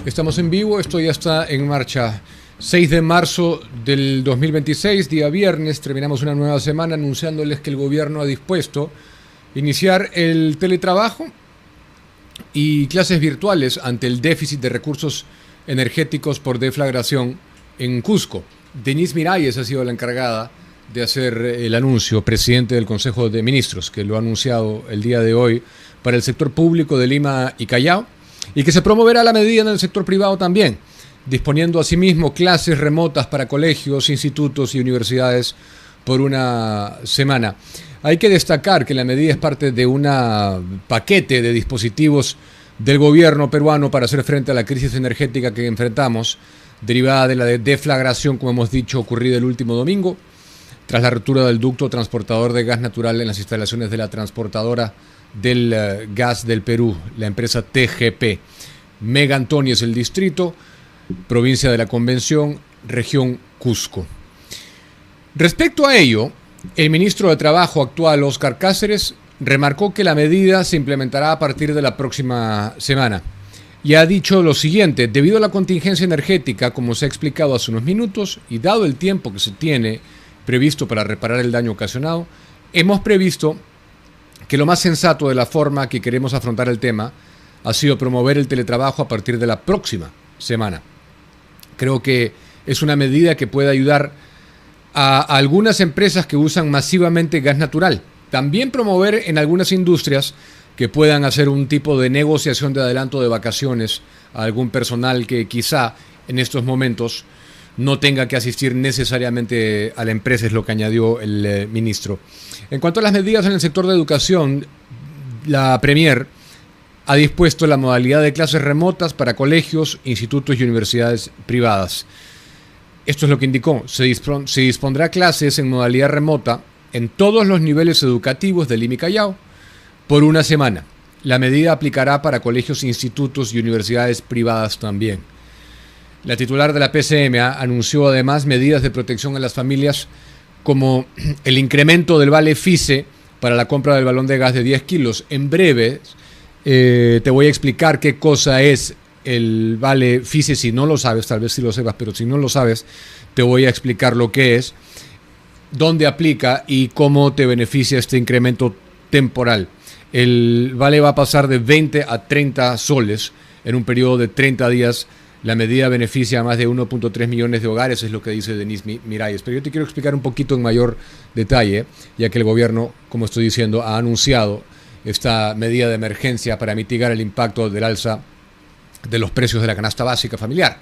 Estamos en vivo, esto ya está en marcha. 6 de marzo del 2026, día viernes, terminamos una nueva semana anunciándoles que el gobierno ha dispuesto iniciar el teletrabajo y clases virtuales ante el déficit de recursos energéticos por deflagración en Cusco. Denise Miralles ha sido la encargada de hacer el anuncio, presidente del Consejo de Ministros, que lo ha anunciado el día de hoy para el sector público de Lima y Callao, y que se promoverá la medida en el sector privado también, disponiendo asimismo clases remotas para colegios, institutos y universidades por una semana. Hay que destacar que la medida es parte de un paquete de dispositivos del gobierno peruano para hacer frente a la crisis energética que enfrentamos, derivada de la deflagración, como hemos dicho, ocurrida el último domingo, tras la ruptura del ducto transportador de gas natural en las instalaciones de la transportadora del gas del Perú, la empresa TGP. Mega Antonio es el distrito, provincia de la Convención, región Cusco. Respecto a ello, el ministro de Trabajo actual, Óscar Cáceres, remarcó que la medida se implementará a partir de la próxima semana. Y ha dicho lo siguiente: debido a la contingencia energética, como se ha explicado hace unos minutos, y dado el tiempo que se tiene previsto para reparar el daño ocasionado, hemos previsto que lo más sensato de la forma que queremos afrontar el tema ha sido promover el teletrabajo a partir de la próxima semana. Creo que es una medida que puede ayudar a algunas empresas que usan masivamente gas natural. También promover en algunas industrias que puedan hacer un tipo de negociación de adelanto de vacaciones a algún personal que quizá en estos momentos no tenga que asistir necesariamente a la empresa, es lo que añadió el ministro. En cuanto a las medidas en el sector de educación, la Premier ha dispuesto la modalidad de clases remotas para colegios, institutos y universidades privadas. Esto es lo que indicó: se dispondrá clases en modalidad remota en todos los niveles educativos de Lima y Callao por una semana. La medida aplicará para colegios, institutos y universidades privadas también. La titular de la PCM anunció además medidas de protección a las familias como el incremento del vale FICE para la compra del balón de gas de 10 kilos. En breve te voy a explicar qué cosa es el vale FICE. Si no lo sabes, tal vez sí lo sepas, pero si no lo sabes, te voy a explicar lo que es, dónde aplica y cómo te beneficia este incremento temporal. El vale va a pasar de 20 a 30 soles en un periodo de 30 días. La medida beneficia a más de 1.3 millones de hogares, es lo que dice Denise Miralles. Pero yo te quiero explicar un poquito en mayor detalle, ya que el gobierno, como estoy diciendo, ha anunciado esta medida de emergencia para mitigar el impacto del alza de los precios de la canasta básica familiar.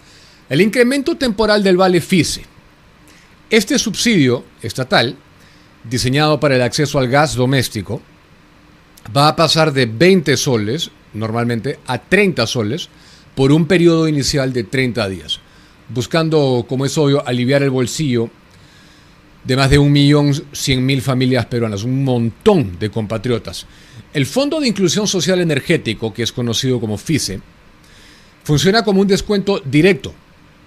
El incremento temporal del vale FICE. Este subsidio estatal, diseñado para el acceso al gas doméstico, va a pasar de 20 soles, normalmente, a 30 soles, por un periodo inicial de 30 días, buscando, como es obvio, aliviar el bolsillo de más de 1.100.000 familias peruanas, un montón de compatriotas. El Fondo de Inclusión Social Energético, que es conocido como FICE, funciona como un descuento directo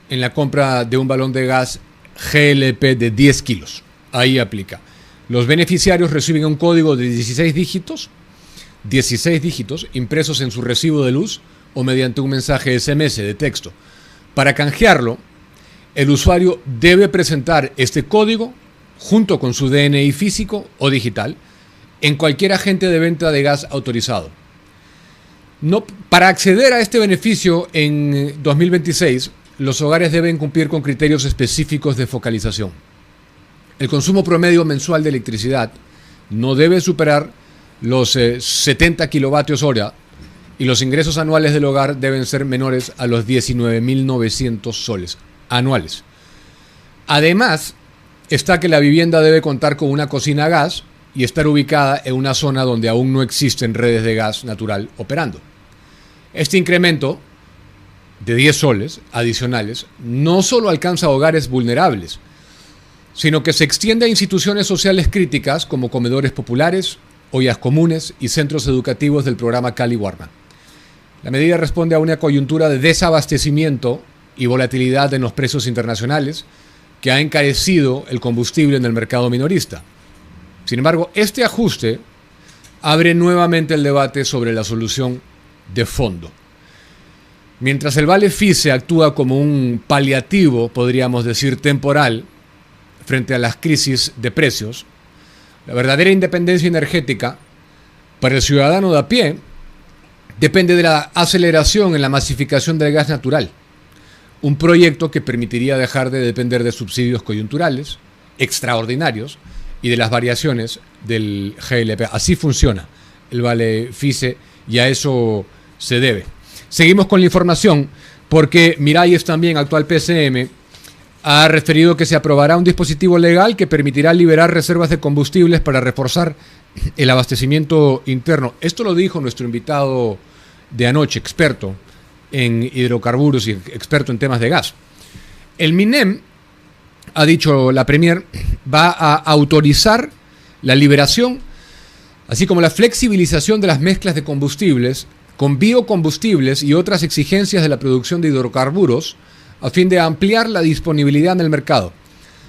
en la compra de un balón de gas GLP de 10 kilos. Ahí aplica. Los beneficiarios reciben un código de 16 dígitos impresos en su recibo de luz o mediante un mensaje SMS de texto. Para canjearlo, el usuario debe presentar este código junto con su DNI físico o digital en cualquier agente de venta de gas autorizado. Para acceder a este beneficio en 2026, los hogares deben cumplir con criterios específicos de focalización. El consumo promedio mensual de electricidad no debe superar los 70 kilovatios hora y los ingresos anuales del hogar deben ser menores a los 19.900 soles anuales. Además, está que la vivienda debe contar con una cocina a gas y estar ubicada en una zona donde aún no existen redes de gas natural operando. Este incremento de 10 soles adicionales no solo alcanza a hogares vulnerables, sino que se extiende a instituciones sociales críticas como comedores populares, ollas comunes y centros educativos del programa Cali Warma. La medida responde a una coyuntura de desabastecimiento y volatilidad en los precios internacionales que ha encarecido el combustible en el mercado minorista. Sin embargo, este ajuste abre nuevamente el debate sobre la solución de fondo. Mientras el Vale FICE actúa como un paliativo, podríamos decir temporal, frente a las crisis de precios, la verdadera independencia energética para el ciudadano de a pie depende de la aceleración en la masificación del gas natural, un proyecto que permitiría dejar de depender de subsidios coyunturales, extraordinarios, y de las variaciones del GLP. Así funciona el Vale FICE y a eso se debe. Seguimos con la información porque Miralles también, actual PCM, ha referido que se aprobará un dispositivo legal que permitirá liberar reservas de combustibles para reforzar el abastecimiento interno. Esto lo dijo nuestro invitado de anoche, experto en hidrocarburos y experto en temas de gas. El MINEM, ha dicho la Premier, va a autorizar la liberación, así como la flexibilización de las mezclas de combustibles con biocombustibles y otras exigencias de la producción de hidrocarburos a fin de ampliar la disponibilidad en el mercado.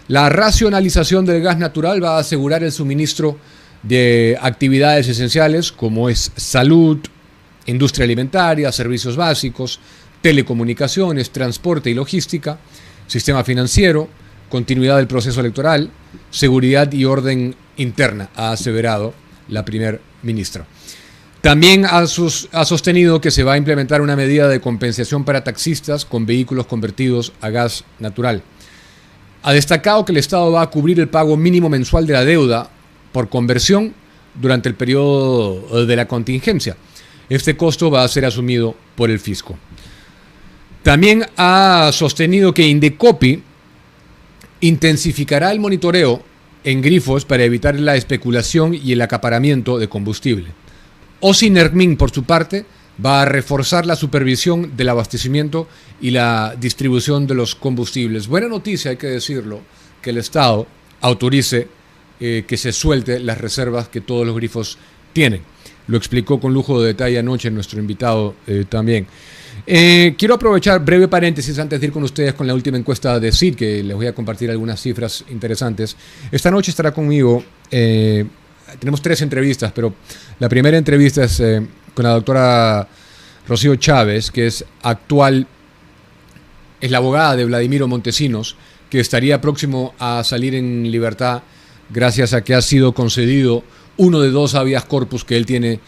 La racionalización del gas natural va a asegurar el suministro de actividades esenciales como es salud, industria alimentaria, servicios básicos, telecomunicaciones, transporte y logística, sistema financiero, continuidad del proceso electoral, seguridad y orden interna, ha aseverado la primer ministra. También ha sostenido que se va a implementar una medida de compensación para taxistas con vehículos convertidos a gas natural. Ha destacado que el Estado va a cubrir el pago mínimo mensual de la deuda por conversión durante el periodo de la contingencia. Este costo va a ser asumido por el fisco. También ha sostenido que Indecopi intensificará el monitoreo en grifos para evitar la especulación y el acaparamiento de combustible. Osinermin, por su parte, va a reforzar la supervisión del abastecimiento y la distribución de los combustibles. Buena noticia, hay que decirlo, que el Estado autorice que se suelte las reservas que todos los grifos tienen. Lo explicó con lujo de detalle anoche nuestro invitado también. Quiero aprovechar, breve paréntesis, antes de ir con ustedes con la última encuesta de CID, que les voy a compartir algunas cifras interesantes. Esta noche estará conmigo, tenemos 3 entrevistas, pero la primera entrevista es con la doctora Rocío Chávez, que es la abogada de Vladimiro Montesinos, que estaría próximo a salir en libertad gracias a que ha sido concedido uno de 2 habeas corpus que él tiene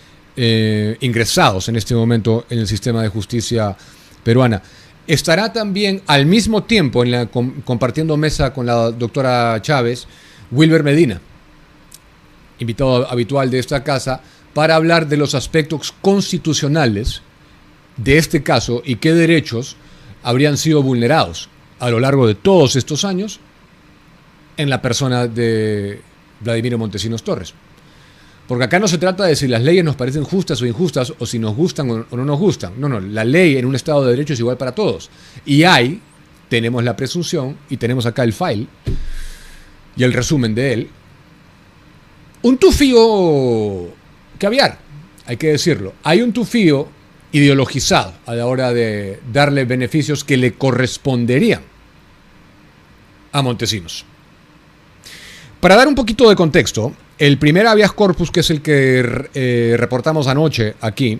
ingresados en este momento en el sistema de justicia peruana. Estará también al mismo tiempo compartiendo mesa con la doctora Chávez, Wilber Medina, invitado habitual de esta casa, para hablar de los aspectos constitucionales de este caso y qué derechos habrían sido vulnerados a lo largo de todos estos años en la persona de Vladimiro Montesinos Torres. Porque acá no se trata de si las leyes nos parecen justas o injustas, o si nos gustan o no nos gustan. No, la ley en un Estado de Derecho es igual para todos. Y tenemos la presunción, y tenemos acá el file, y el resumen de él, un tufío caviar, hay que decirlo. Hay un tufío ideologizado a la hora de darle beneficios que le corresponderían a Montesinos. Para dar un poquito de contexto, el primer habeas corpus, que es el que reportamos anoche aquí,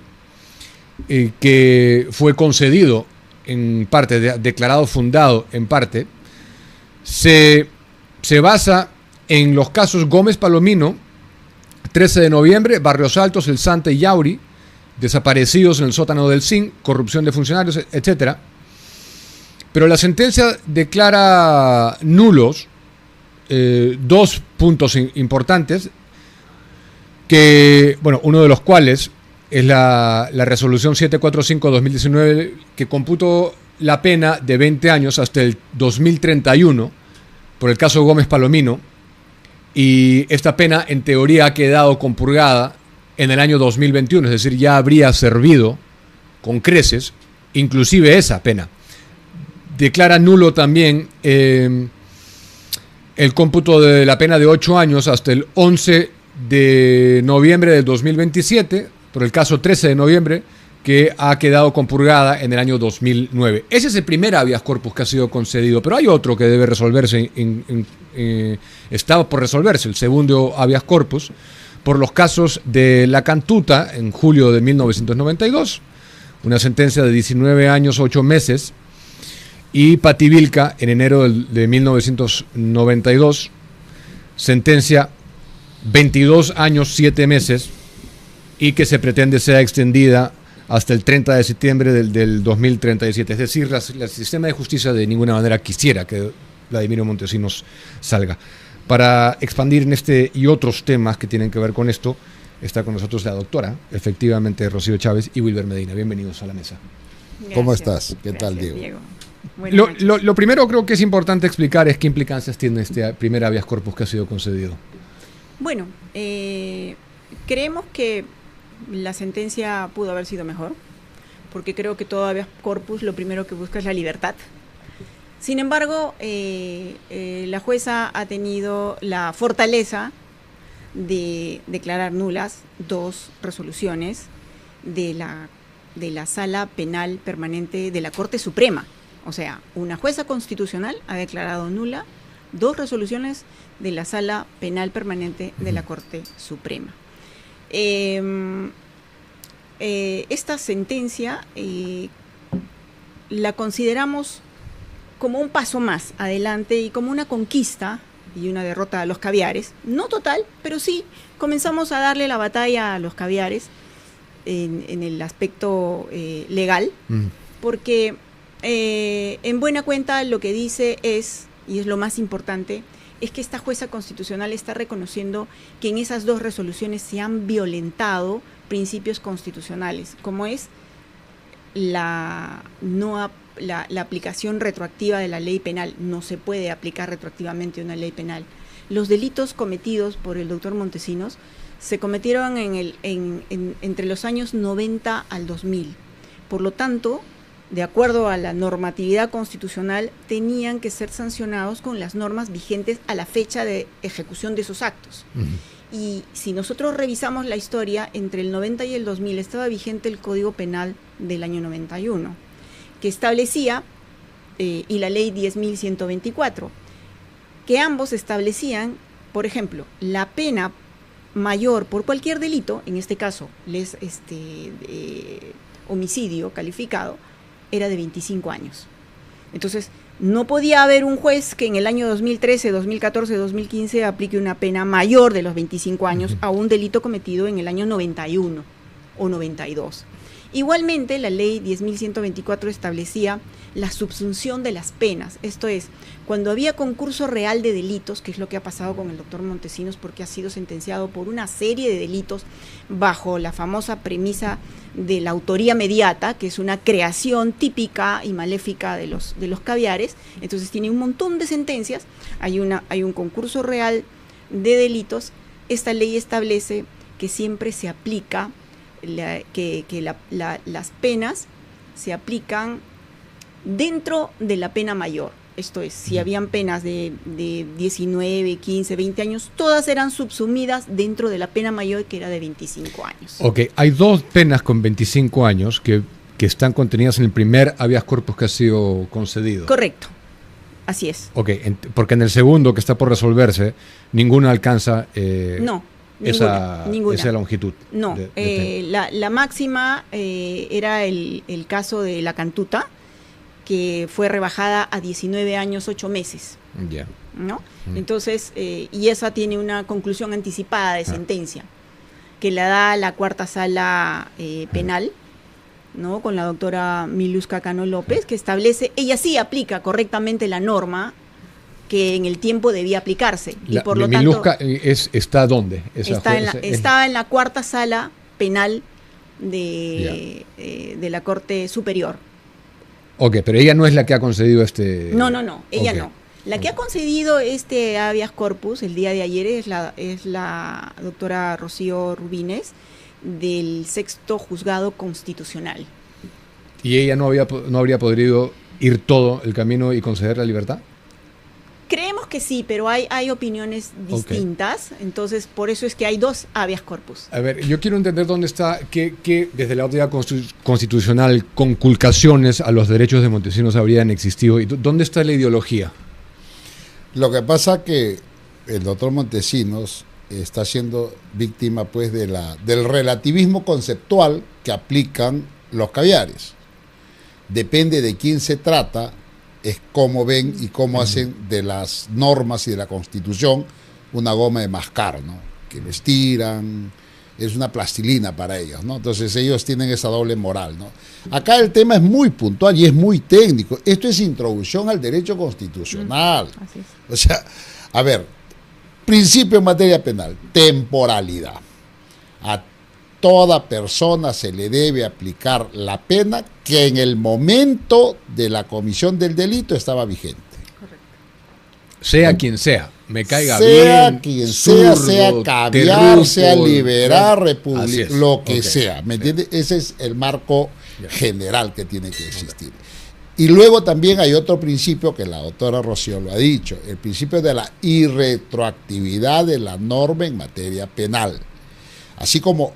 que fue concedido en parte, declarado fundado en parte, se basa en los casos Gómez Palomino, 13 de noviembre, Barrios Altos, El Santa y Yauri, desaparecidos en el sótano del CIN, corrupción de funcionarios, etc. Pero la sentencia declara nulos 2 puntos importantes, que, bueno, uno de los cuales es la resolución 745-2019, que computó la pena de 20 años hasta el 2031 por el caso Gómez Palomino, y esta pena en teoría ha quedado compurgada en el año 2021, es decir, ya habría servido con creces inclusive esa pena. Declara nulo también el cómputo de la pena de 8 años hasta el 11 de noviembre del 2027, por el caso 13 de noviembre, que ha quedado compurgada en el año 2009. Ese es el primer habeas corpus que ha sido concedido, pero hay otro que debe resolverse, estaba por resolverse, el segundo habeas corpus, por los casos de La Cantuta en julio de 1992, una sentencia de 19 años, 8 meses, y Pati Vilca, en enero de 1992, sentencia 22 años, 7 meses, y que se pretende sea extendida hasta el 30 de septiembre del 2037. Es decir, el sistema de justicia de ninguna manera quisiera que Vladimiro Montesinos salga. Para expandir en este y otros temas que tienen que ver con esto, está con nosotros la doctora, efectivamente, Rocío Chávez y Wilber Medina. Bienvenidos a la mesa. Gracias. ¿Cómo estás? ¿Qué tal, Diego? Lo primero creo que es importante explicar es qué implicancias tiene este primer habeas corpus que ha sido concedido. Bueno, creemos que la sentencia pudo haber sido mejor, porque creo que todo habeas corpus lo primero que busca es la libertad. Sin embargo, la jueza ha tenido la fortaleza de declarar nulas 2 resoluciones de la Sala Penal Permanente de la Corte Suprema. O sea, una jueza constitucional ha declarado nula 2 resoluciones de la Sala Penal Permanente de la Corte Suprema. Esta sentencia la consideramos como un paso más adelante y como una conquista y una derrota a los caviares, no total, pero sí comenzamos a darle la batalla a los caviares en el aspecto legal, porque en buena cuenta lo que dice es, y es lo más importante, es que esta jueza constitucional está reconociendo que en esas 2 resoluciones se han violentado principios constitucionales, como es la aplicación retroactiva de la ley penal. No se puede aplicar retroactivamente una ley penal. Los delitos cometidos por el doctor Montesinos se cometieron entre los años 90 al 2000. Por lo tanto, de acuerdo a la normatividad constitucional, tenían que ser sancionados con las normas vigentes a la fecha de ejecución de esos actos. Y si nosotros revisamos la historia, entre el 90 y el 2000 estaba vigente el Código Penal del año 91, que establecía, y la ley 10.124, que ambos establecían, por ejemplo, la pena mayor por cualquier delito, en este caso, homicidio calificado, era de 25 años. Entonces, no podía haber un juez que en el año 2013, 2014, 2015 aplique una pena mayor de los 25 años a un delito cometido en el año 91 o 92. Igualmente, la ley 10.124 establecía la subsunción de las penas, esto es, cuando había concurso real de delitos, que es lo que ha pasado con el doctor Montesinos, porque ha sido sentenciado por una serie de delitos bajo la famosa premisa de la autoría mediata, que es una creación típica y maléfica de los caviares. Entonces tiene un montón de sentencias, hay un concurso real de delitos. Esta ley establece que siempre se aplica las penas se aplican dentro de la pena mayor. Esto es, si habían penas de 19, 15, 20 años, todas eran subsumidas dentro de la pena mayor, que era de 25 años. Ok, hay 2 penas con 25 años que están contenidas en el primer habeas corpus que ha sido concedido. Correcto, así es. Ok, porque en el segundo, que está por resolverse, ninguna alcanza ninguna. esa longitud. No, la máxima era el caso de la Cantuta, que fue rebajada a 19 años, 8 meses. Ya. ¿No? Entonces, y esa tiene una conclusión anticipada de sentencia, que la da la cuarta sala penal, ¿no? Con la doctora Miluska Cano López, que establece, ella sí aplica correctamente la norma que en el tiempo debía aplicarse. Y por lo Miluska tanto, ¿está dónde? Estaba en la cuarta sala penal de la Corte Superior. Ok, pero ella no es la que ha concedido este... No, ella no. La que ha concedido este habeas corpus el día de ayer es la doctora Rocío Rubines, del 6º Juzgado Constitucional. ¿Y ella no habría podido ir todo el camino y conceder la libertad? Creemos que sí, pero hay opiniones distintas, entonces por eso es que hay 2 habeas corpus. A ver, yo quiero entender dónde está, que desde la autoridad constitucional conculcaciones a los derechos de Montesinos habrían existido, y dónde está la ideología. Lo que pasa que el doctor Montesinos está siendo víctima pues del relativismo conceptual que aplican los caviares. Depende de quién se trata, es cómo ven y cómo hacen de las normas y de la Constitución una goma de mascar, ¿no? Que les tiran, es una plastilina para ellos, ¿no? Entonces ellos tienen esa doble moral, ¿no? Acá el tema es muy puntual y es muy técnico. Esto es introducción al derecho constitucional. Así es. O sea, a ver, principio en materia penal, temporalidad. A toda persona se le debe aplicar la pena que en el momento de la comisión del delito estaba vigente. Sea quien sea, me caiga sea bien, quien zurdo, sea caviar, terruco, sea liberar, así es. lo que Ok. sea, ¿me entiendes? Ese es el marco general que tiene que existir. Y luego también hay otro principio que la doctora Rocío lo ha dicho, el principio de la irretroactividad de la norma en materia penal. Así como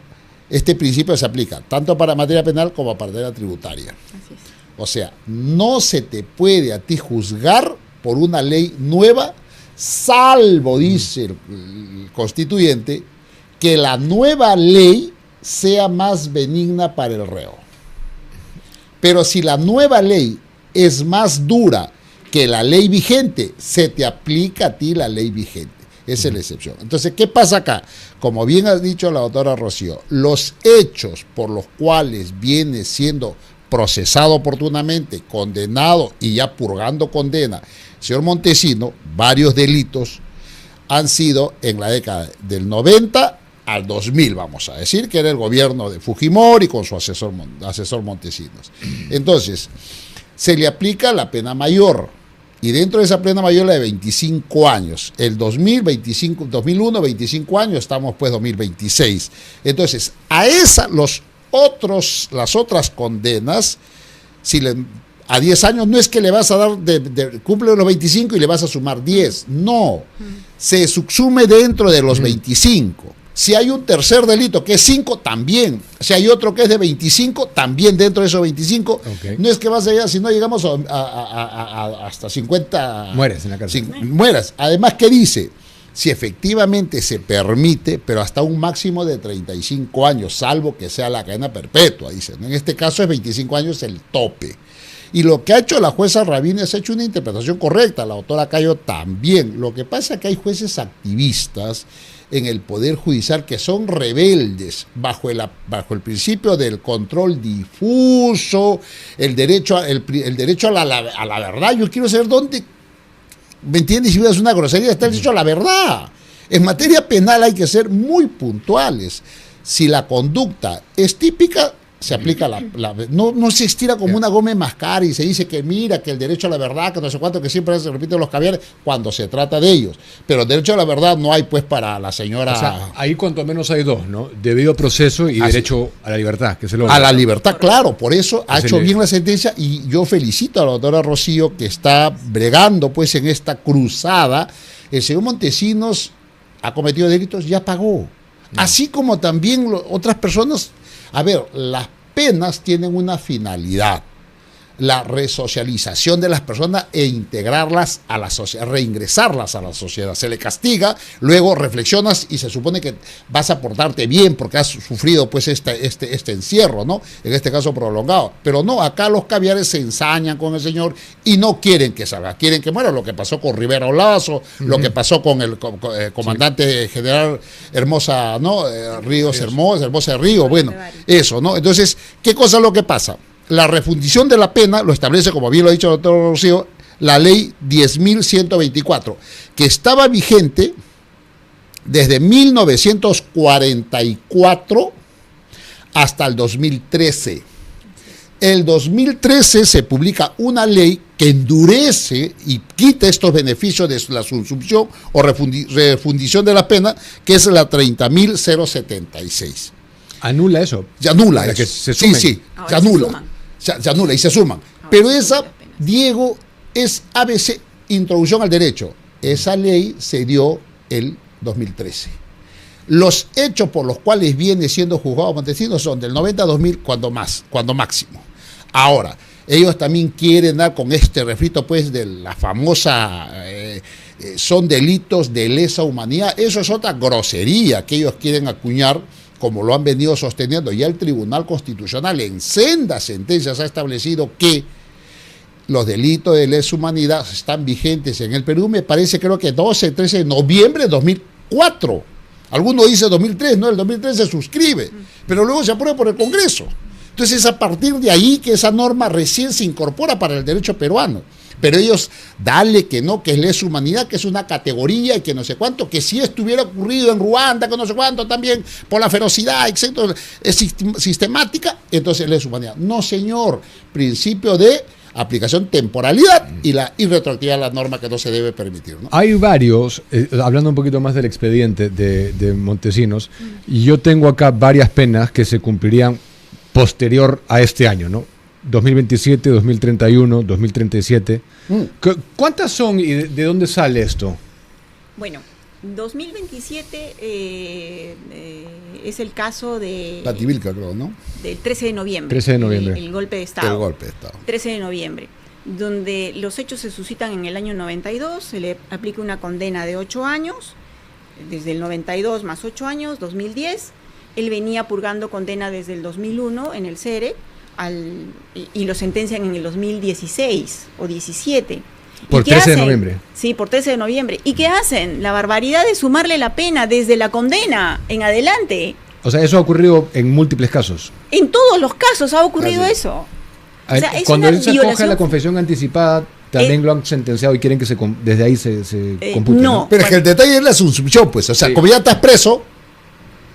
este principio se aplica tanto para materia penal como para materia tributaria. Así es. O sea, no se te puede a ti juzgar por una ley nueva, salvo, dice el constituyente, que la nueva ley sea más benigna para el reo. Pero si la nueva ley es más dura que la ley vigente, se te aplica a ti la ley vigente. Esa es la excepción. Entonces, ¿qué pasa acá? Como bien ha dicho la doctora Rocío, los hechos por los cuales viene siendo procesado oportunamente, condenado y ya purgando condena, señor Montesino, varios delitos han sido en la década del 90 al 2000, vamos a decir, que era el gobierno de Fujimori con su asesor Montesinos. Entonces, se le aplica la pena mayor, y dentro de esa pena mayor la de 25 años. El 2001, 25 años, estamos pues 2026. Entonces, a las otras condenas, a 10 años no es que le vas a dar, cumple los 25 y le vas a sumar 10, no, se subsume dentro de los 25. Si hay un tercer delito que es 5, también. Si hay otro que es de 25, también dentro de esos 25. Okay. No es que vas a llegar, si no llegamos hasta 50... Mueres en la cárcel. Mueras. Además, ¿qué dice? Si efectivamente se permite, pero hasta un máximo de 35 años, salvo que sea la cadena perpetua, dicen. En este caso es 25 años el tope. Y lo que ha hecho la jueza Rabines ha hecho una interpretación correcta, la doctora Cayo también. Lo que pasa es que hay jueces activistas en el Poder Judicial que son rebeldes bajo el principio del control difuso, el derecho a la verdad. Yo quiero saber dónde, ¿me entiendes? Si es una grosería, está el derecho a la verdad. En materia penal hay que ser muy puntuales. Si la conducta es típica, se aplica no se estira como una goma de mascar y se dice que mira, que el derecho a la verdad, que no sé cuánto, que siempre se repiten los caviares cuando se trata de ellos. Pero el derecho a la verdad no hay pues para la señora... O sea, ahí cuanto menos hay dos, ¿no? Debido proceso y derecho a la libertad, que se logra. A la libertad, claro, por eso ha hecho bien la sentencia y yo felicito a la doctora Rocío que está bregando pues en esta cruzada. El señor Montesinos ha cometido delitos, ya pagó. Así como también otras personas... A ver, las penas tienen una finalidad, la resocialización de las personas e integrarlas a la sociedad, reingresarlas a la sociedad. Se le castiga, luego reflexionas y se supone que vas a portarte bien porque has sufrido pues este encierro, ¿no? En este caso prolongado. Pero no, acá los caviares se ensañan con el señor y no quieren que salga, quieren que muera. Lo que pasó con Rivera Olazo, lo que pasó con el comandante general Hermosa, ¿no? Hermosa de Río, bueno, eso, ¿no? Entonces, ¿qué cosa es lo que pasa? La refundición de la pena lo establece, como bien lo ha dicho el doctor Rocío, la ley 10.124, que estaba vigente desde 1944 hasta el 2013. El 2013 se publica una ley que endurece y quita estos beneficios de la subsunción o refundición de la pena, que es la 30.076. ¿Anula eso? Se anula Para eso. que se sumen. Sí, Ahora se anula. se suman. Se anula y se suman. Ahora Pero se esa, suman las penas. Diego, es ABC, introducción al derecho. Esa ley se dio el 2013. Los hechos por los cuales viene siendo juzgado Montesinos son del 90 a 2000 cuando máximo. Ahora, ellos también quieren dar con este refrito pues de la famosa son delitos de lesa humanidad. Eso es otra grosería que ellos quieren acuñar como lo han venido sosteniendo ya el Tribunal Constitucional en sendas sentencias ha establecido que los delitos de lesa humanidad están vigentes en el Perú, me parece, creo que 13 de noviembre de 2004. Alguno dice 2003, no, el 2003 se suscribe, pero luego se aprueba por el Congreso. Entonces es a partir de ahí que esa norma recién se incorpora para el derecho peruano. Pero ellos, dale que no, que es lesa humanidad, que es una categoría y que no sé cuánto, que si estuviera ocurrido en Ruanda, que no sé cuánto también, por la ferocidad, etcétera, es sistemática, entonces es lesa humanidad. No, señor, principio de aplicación temporalidad y la irretroactividad de la norma que no se debe permitir, ¿no? Hay varios, hablando un poquito más del expediente de Montesinos, y yo tengo acá varias penas que se cumplirían posterior a este año, ¿no? 2027, 2031, 2037. ¿Cuántas son y de dónde sale esto? Bueno, 2027 es el caso de... Plativilca, creo, ¿no? Del 13 de noviembre. 13 de noviembre. El golpe de Estado. El golpe de Estado. 13 de noviembre, donde los hechos se suscitan en el año 92, se le aplica una condena de 8 años, desde el 92 más 8 años, 2010. Él venía purgando condena desde el 2001 en el CERE, y lo sentencian en el 2016 o 17. Por 13 de noviembre. Sí, por 13 de noviembre. ¿Y qué hacen? La barbaridad de sumarle la pena desde la condena en adelante. O sea, eso ha ocurrido en múltiples casos. En todos los casos ha ocurrido eso. O sea, es cuando una él se acoge a la confesión anticipada, también lo han sentenciado y quieren que desde ahí se compute. No. Pero es que el detalle es la asunción, pues. O sea, Sí. como ya estás preso,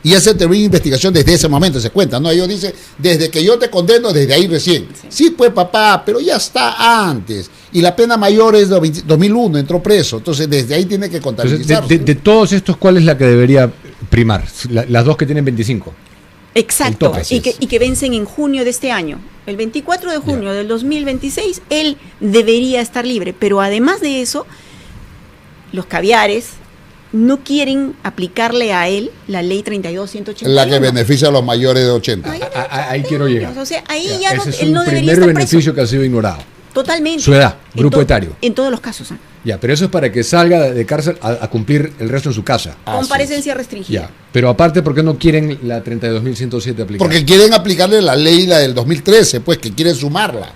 y ya se termina investigación desde ese momento, se cuenta, ¿no? Ellos dicen, desde que yo te condeno, desde ahí recién. Sí, pues, papá, pero ya está antes. Y la pena mayor es de 2001, entró preso. Entonces, desde ahí tiene que Entonces, contabilizarse. de todos estos, ¿cuál es la que debería primar? Las dos que tienen 25. Exacto, El tope. y que vencen en junio de este año. El 24 de junio del 2026, él debería estar libre. Pero además de eso, los caviares no quieren aplicarle a él la ley 32.181. La que beneficia a los mayores de 80. Ahí quiero llegar. O sea, ahí ya no, Ese es él un no debería primer estar beneficio preso. que ha sido ignorado. Totalmente. Su edad, En grupo etario. En todos los casos. Ya, pero eso es para que salga de cárcel a cumplir el resto en su casa. Comparecencia restringida. Ya, pero aparte, ¿por qué no quieren la 32.107 aplicada? Porque quieren aplicarle la ley, la del 2013, pues, que quieren sumarla.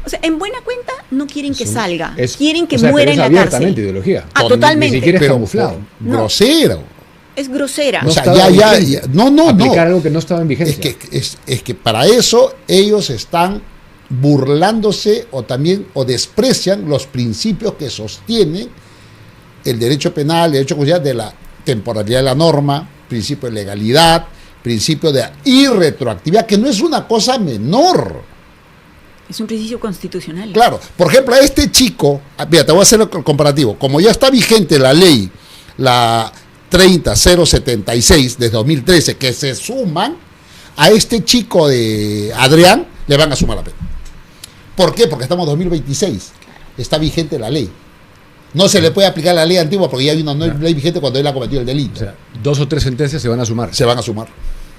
O sea, en buena cuenta no quieren que salga. Es- Quieren que o sea, muera pero en es la abiertamente cárcel. ideología. Ah, Ni totalmente. siquiera es Pero camuflado. No. grosero. Es grosera. No O sea, estaba ya, vigente. no. Aplicar algo que no estaba en vigencia. Es que para eso ellos están burlándose o desprecian los principios que sostienen el derecho penal, el derecho constitucional, de la temporalidad de la norma, principio de legalidad, principio de irretroactividad, que no es una cosa menor. Es un principio constitucional. Claro, por ejemplo, a este chico, mira, te voy a hacer el comparativo, como ya está vigente la ley, la 30.076 de 2013, que se suman, a este chico de Adrián le van a sumar la pena. ¿Por qué? Porque estamos en 2026, está vigente la ley. No se le puede aplicar la ley antigua porque ya hay una ley vigente cuando él ha cometido el delito. O sea, 2 o 3 sentencias se van a sumar. Se van a sumar.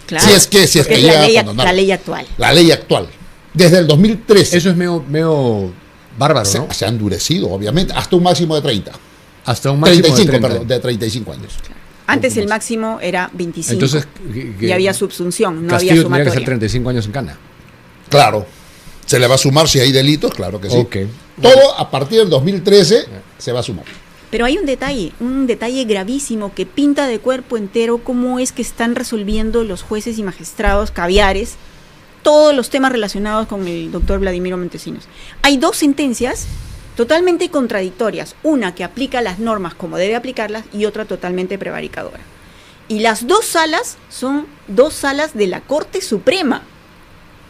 Claro. Si es que Porque llega a es condonar. la ley actual. La ley actual. Desde el 2013 Eso es medio bárbaro, ¿no? se ha endurecido, obviamente, hasta un máximo de 30. Hasta un máximo 35, de 30. perdón, de 35 años. Antes el máximo era 25. Entonces, y había subsunción, no Castillo había tendría que ser sumatoria. 35 años en cana. Claro. Se le va a sumar si hay delitos, claro que sí. Ok. Todo a partir del 2013 se va a sumar. Pero hay un detalle gravísimo que pinta de cuerpo entero cómo es que están resolviendo los jueces y magistrados caviares todos los temas relacionados con el doctor Vladimiro Montesinos. Hay 2 sentencias totalmente contradictorias, una que aplica las normas como debe aplicarlas y otra totalmente prevaricadora. Y las 2 salas son 2 salas de la Corte Suprema.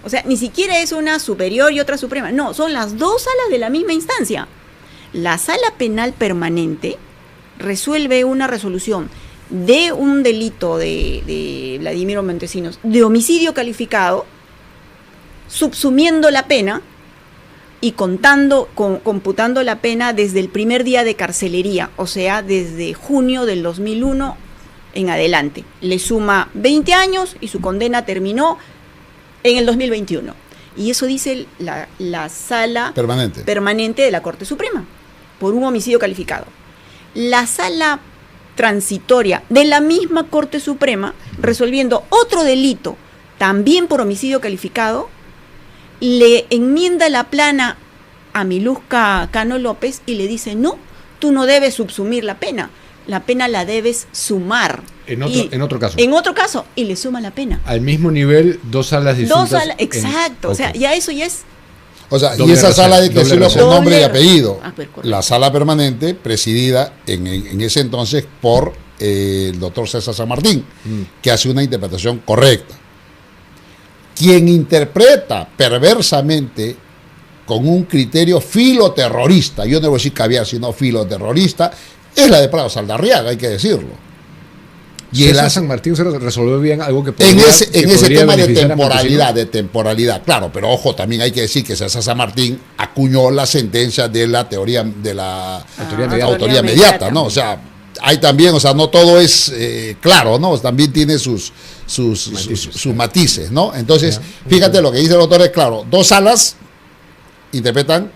O sea, ni siquiera es una superior y otra suprema, no, son las 2 salas de la misma instancia. La Sala Penal Permanente resuelve una resolución de un delito de Vladimiro Montesinos, de homicidio calificado, subsumiendo la pena y computando la pena desde el primer día de carcelería, o sea, desde junio del 2001 en adelante. Le suma 20 años y su condena terminó en el 2021. Y eso dice la Sala Permanente. Permanente de la Corte Suprema, por un homicidio calificado. La Sala transitoria de la misma Corte Suprema, resolviendo otro delito, también por homicidio calificado, le enmienda la plana a Miluska Cano López y le dice, no, tú no debes subsumir la pena la debes sumar. En otro caso. En otro caso, y le suma la pena. Al mismo nivel, dos salas distintas. Exacto, o sea, ya eso ya es... O sea, Doble y esa razón, sala hay que doble decirlo razón. con nombre y apellido. Correcto. La sala permanente, presidida en ese entonces por el doctor César San Martín, que hace una interpretación correcta. Quien interpreta perversamente con un criterio filoterrorista, yo no voy a decir caviar, sino filoterrorista, es la de Prado Saldarriaga, hay que decirlo. Y César San Martín se resolvió bien algo que podría, en ese tema de beneficiar temporalidad, claro, pero ojo, también hay que decir que César San Martín acuñó la sentencia de la teoría de la autoría mediata, ¿no? O sea, hay también, o sea, no todo es claro, ¿no? También tiene sus matices, ¿no? Entonces, fíjate, lo que dice el autor es claro, dos salas interpretan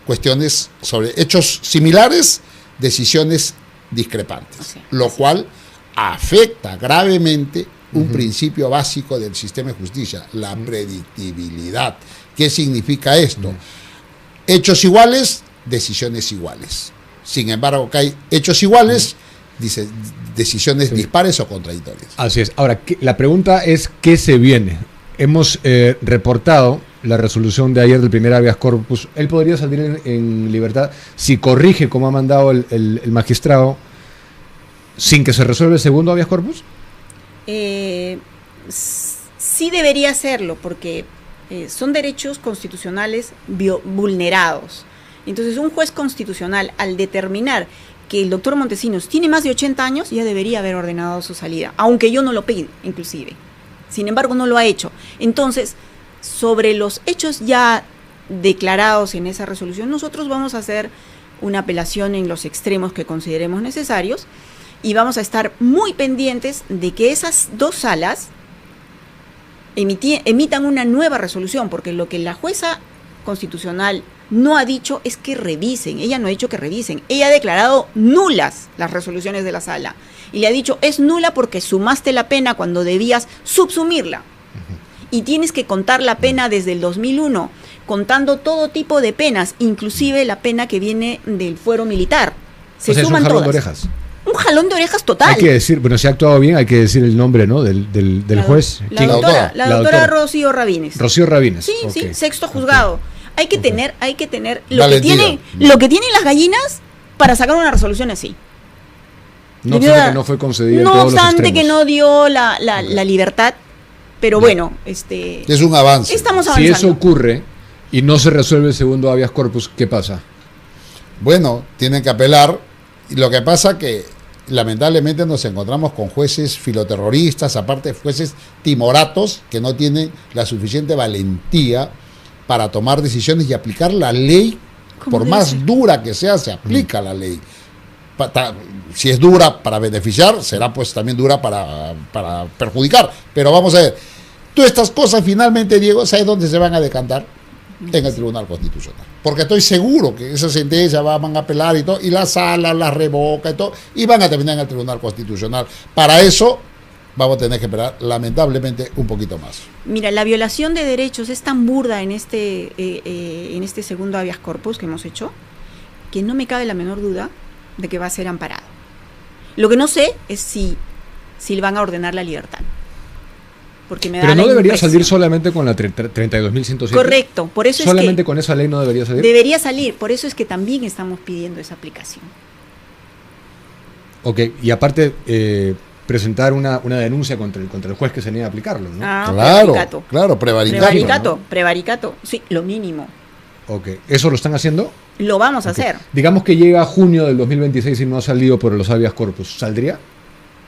cuestiones sobre hechos similares, decisiones discrepantes, lo cual afecta gravemente un principio básico del sistema de justicia, la predictibilidad. ¿Qué significa esto? Hechos iguales, decisiones iguales. Sin embargo, que hay hechos iguales, decisiones dispares o contradictorias. Así es. Ahora, la pregunta es, ¿qué se viene? Hemos reportado la resolución de ayer del primer habeas corpus. Él podría salir en libertad si corrige como ha mandado el magistrado, sin que se resuelva el segundo habeas corpus. Sí debería hacerlo, porque son derechos constitucionales vulnerados. Entonces, un juez constitucional, al determinar que el doctor Montesinos tiene más de 80 años, ya debería haber ordenado su salida, aunque yo no lo pedí, inclusive. Sin embargo, no lo ha hecho. Entonces, sobre los hechos ya declarados en esa resolución, nosotros vamos a hacer una apelación en los extremos que consideremos necesarios y vamos a estar muy pendientes de que esas dos salas emitan una nueva resolución, porque lo que la jueza constitucional no ha dicho es que revisen, ella no ha dicho que revisen, ella ha declarado nulas las resoluciones de la sala y le ha dicho es nula porque sumaste la pena cuando debías subsumirla y tienes que contar la pena desde el 2001, contando todo tipo de penas, inclusive la pena que viene del fuero militar. Se suman todas. De orejas. Un jalón de orejas total. Hay que decir, bueno, si ha actuado bien, hay que decir el nombre, ¿no? Del juez. La doctora Rocío Rabines. Rocío Rabines. Sí, okay. Sí, sexto juzgado. Hay que tener lo que tienen las gallinas para sacar una resolución así. No obstante que no fue concedida. No obstante que no dio la libertad, pero bueno, es un avance. Estamos avanzando. Si eso ocurre y no se resuelve el segundo habeas corpus, ¿qué pasa? Bueno, tienen que apelar. Y lo que pasa que lamentablemente nos encontramos con jueces filoterroristas, aparte jueces timoratos que no tienen la suficiente valentía para tomar decisiones y aplicar la ley. Por más dura que sea, se aplica la ley. Si es dura para beneficiar, será pues también dura para perjudicar. Pero vamos a ver, todas estas cosas finalmente, Diego, ¿sabes dónde se van a decantar? En el Tribunal Constitucional. Porque estoy seguro que esa sentencia van a apelar y todo, y la sala la revoca y todo, y van a terminar en el Tribunal Constitucional. Para eso vamos a tener que esperar, lamentablemente, un poquito más. Mira, la violación de derechos es tan burda en este segundo habeas corpus que hemos hecho, que no me cabe la menor duda de que va a ser amparado. Lo que no sé es si le van a ordenar la libertad. Pero no debería salir solamente con la 32.107. Correcto, por eso solamente con esa ley no debería salir. Debería salir, por eso es que también estamos pidiendo esa aplicación. Ok, y aparte presentar una denuncia contra el juez que se niega a aplicarlo, ¿no? Claro, prevaricato, sí, lo mínimo. Ok, ¿eso lo están haciendo? Lo vamos a hacer. Digamos que llega a junio del 2026 y no ha salido por los habeas corpus, ¿saldría?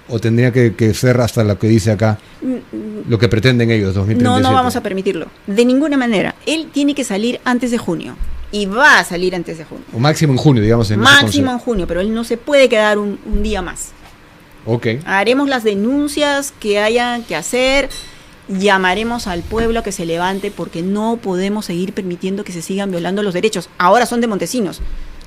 ¿O tendría que ser hasta lo que dice acá, lo que pretenden ellos, 2037? No vamos a permitirlo, de ninguna manera. Él tiene que salir antes de junio, y va a salir antes de junio. O máximo en junio, digamos. Máximo en junio, pero él no se puede quedar un día más. Ok. Haremos las denuncias que haya que hacer, llamaremos al pueblo a que se levante, porque no podemos seguir permitiendo que se sigan violando los derechos. Ahora son de Montesinos.